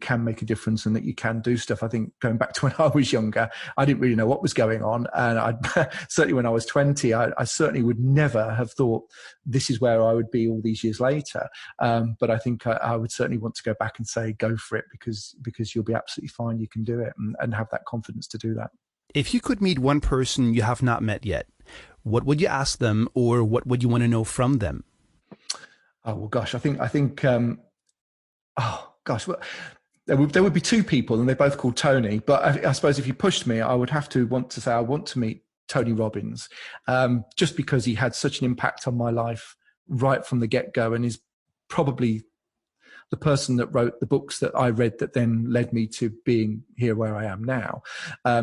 can make a difference and that you can do stuff. I think going back to when I was younger, I didn't really know what was going on. And certainly when I was 20, I certainly would never have thought this is where I would be all these years later. But I think I would certainly want to go back and say, go for it, because you'll be absolutely fine. You can do it, and have that confidence to do that. If you could meet one person you have not met yet, what would you ask them, or what would you want to know from them? Oh, well, gosh, I think well, there would be two people, and they're both called Tony. But I suppose if you pushed me, I would have to want to say I want to meet Tony Robbins, just because he had such an impact on my life right from the get-go, and is probably the person that wrote the books that I read that then led me to being here where I am now.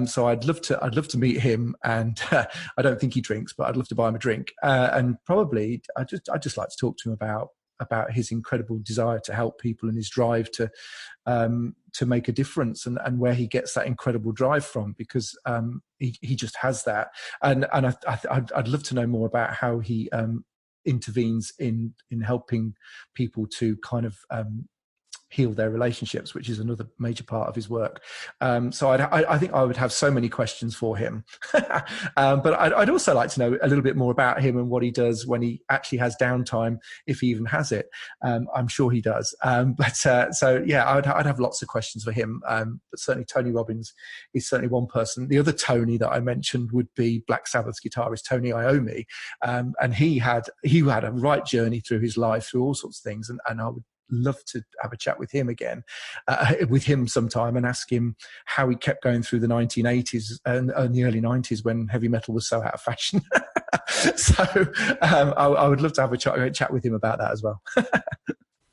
So I'd love to meet him, and I don't think he drinks, but I'd love to buy him a drink. And probably I'd just like to talk to him about his incredible desire to help people, and his drive to make a difference, and where he gets that incredible drive from, because he just has that. And I'd love to know more about how he intervenes in helping people to kind of heal their relationships, which is another major part of his work. So I think I would have so many questions for him. But I'd also like to know a little bit more about him and what he does when he actually has downtime, if he even has it. I'm sure he does. So yeah, I'd have lots of questions for him. But certainly Tony Robbins is certainly one person. The other Tony that I mentioned would be Black Sabbath's guitarist, Tony Iommi. And he had a right journey through his life, through all sorts of things. And I would love to have a chat with him again, with him sometime, and ask him how he kept going through the 1980s and the early 90s when heavy metal was so out of fashion. So I would love to have a chat with him about that as well.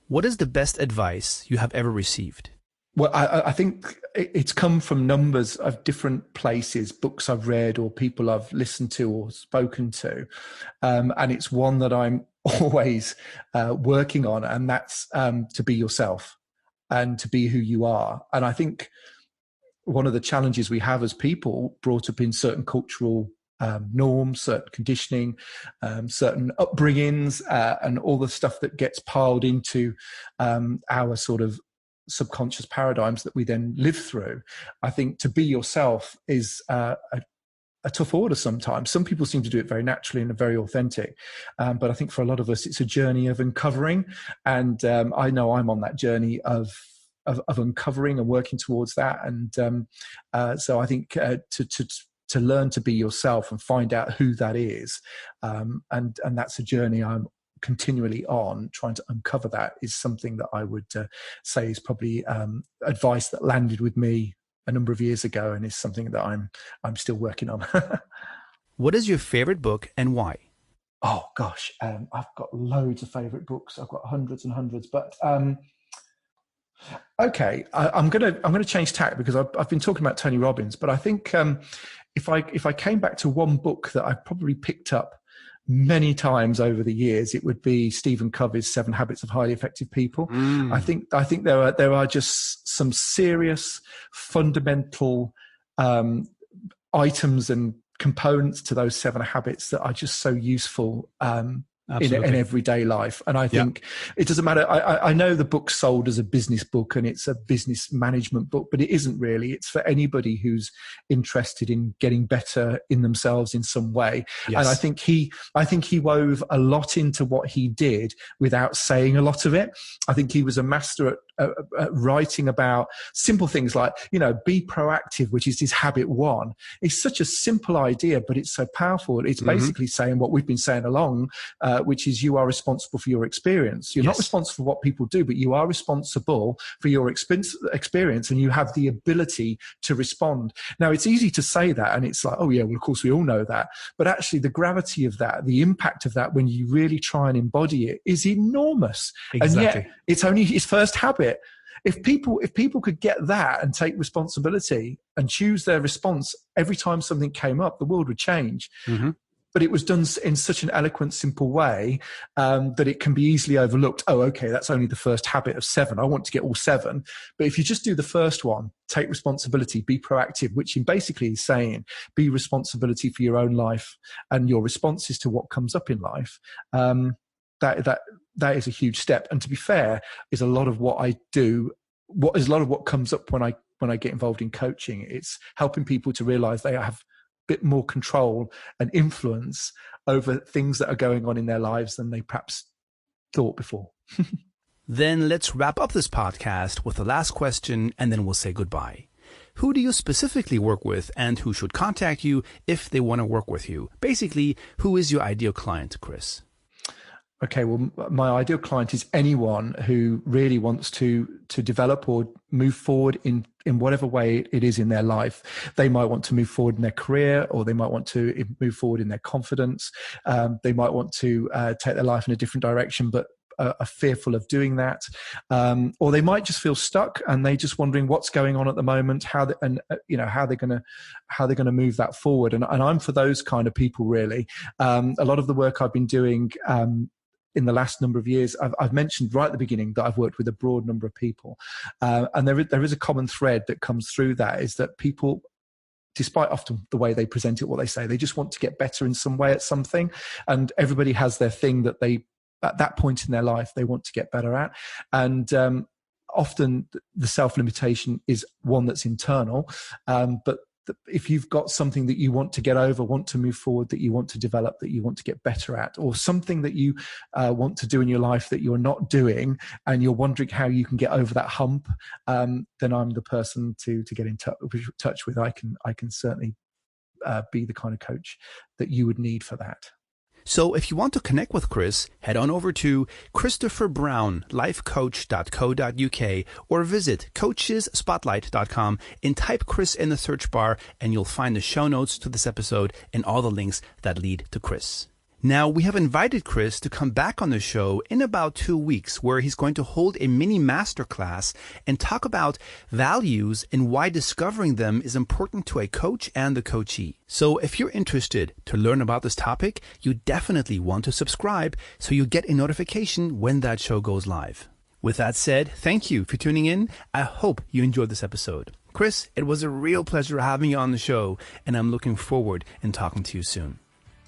What is the best advice you have ever received? Well, I think it's come from numbers of different places, books I've read or people I've listened to or spoken to. And it's one that I'm always working on, and that's to be yourself and to be who you are. And I think one of the challenges we have as people brought up in certain cultural norms, certain conditioning, certain upbringings, and all the stuff that gets piled into our sort of subconscious paradigms that we then live through. I think to be yourself is a tough order sometimes. Some people seem to do it very naturally and very authentic. But I think for a lot of us, it's a journey of uncovering. And I know I'm on that journey of uncovering and working towards that. And so I think to learn to be yourself and find out who that is, and that's a journey I'm continually on, trying to uncover that, is something that I would say is probably advice that landed with me a number of years ago, and is something that I'm still working on. What is your favorite book and why? Oh gosh, I've got loads of favorite books. I've got hundreds and hundreds, but okay, I'm gonna change tack, because I've been talking about Tony Robbins, but I think if I came back to one book that I probably picked up many times over the years, it would be Stephen Covey's 7 Habits of Highly Effective People. I think there are just some serious fundamental items and components to those 7 habits that are just so useful in everyday life. And I think it doesn't matter. I know the book's sold as a business book and it's a business management book, but it isn't really. It's for anybody who's interested in getting better in themselves in some way. Yes. And I think he wove a lot into what he did without saying a lot of it. I think he was a master at writing about simple things like, be proactive, which is his habit one. It's such a simple idea, but it's so powerful. It's basically saying what we've been saying along, which is you are responsible for your experience. You're not responsible for what people do, but you are responsible for your experience, and you have the ability to respond. Now, it's easy to say that, and it's like, oh yeah, well, of course we all know that. But actually the gravity of that, the impact of that when you really try and embody it is enormous. Exactly. And yet it's only his first habit. If people could get that and take responsibility and choose their response every time something came up, the world would change. But it was done in such an eloquent, simple way that it can be easily overlooked. Oh, okay, that's only the first habit of 7. I want to get all 7. But if you just do the first one, take responsibility, be proactive, which basically is saying be responsibility for your own life and your responses to what comes up in life. That is a huge step. And to be fair, is a lot of what I do. What comes up when I get involved in coaching. It's helping people to realize they have bit more control and influence over things that are going on in their lives than they perhaps thought before. Then let's wrap up this podcast with the last question, and then we'll say goodbye. Who do you specifically work with, and who should contact you if they want to work with you? Basically, who is your ideal client, Chris? Okay, well, my ideal client is anyone who really wants to develop or move forward in whatever way it is in their life. They might want to move forward in their career, or they might want to move forward in their confidence. They might want to take their life in a different direction, but are fearful of doing that. Or they might just feel stuck and they're just wondering what's going on at the moment, how they're going to move that forward. And I'm for those kind of people, really. A lot of the work I've been doing in the last number of years, I've mentioned right at the beginning that I've worked with a broad number of people. And there is a common thread that comes through that, is that people, despite often the way they present it, what they say, they just want to get better in some way at something. And everybody has their thing that they, at that point in their life, they want to get better at. And often the self-limitation is one that's internal. But if you've got something that you want to get over, want to move forward, that you want to develop, that you want to get better at, or something that you want to do in your life that you're not doing, and you're wondering how you can get over that hump, then I'm the person to get in touch with. I can certainly be the kind of coach that you would need for that. So if you want to connect with Chris, head on over to christopherbrownlifecoach.co.uk or visit coachesspotlight.com and type Chris in the search bar, and you'll find the show notes to this episode and all the links that lead to Chris. Now, we have invited Chris to come back on the show in about 2 weeks, where he's going to hold a mini masterclass and talk about values and why discovering them is important to a coach and the coachee. So if you're interested to learn about this topic, you definitely want to subscribe so you get a notification when that show goes live. With that said, thank you for tuning in. I hope you enjoyed this episode. Chris, it was a real pleasure having you on the show, and I'm looking forward in talking to you soon.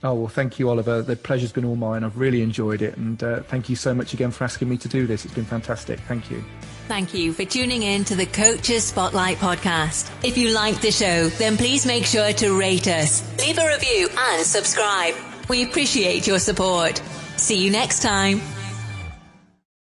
Oh, well, thank you, Oliver. The pleasure's been all mine. I've really enjoyed it. And thank you so much again for asking me to do this. It's been fantastic. Thank you. Thank you for tuning in to the Coaches Spotlight podcast. If you liked the show, then please make sure to rate us, leave a review and subscribe. We appreciate your support. See you next time.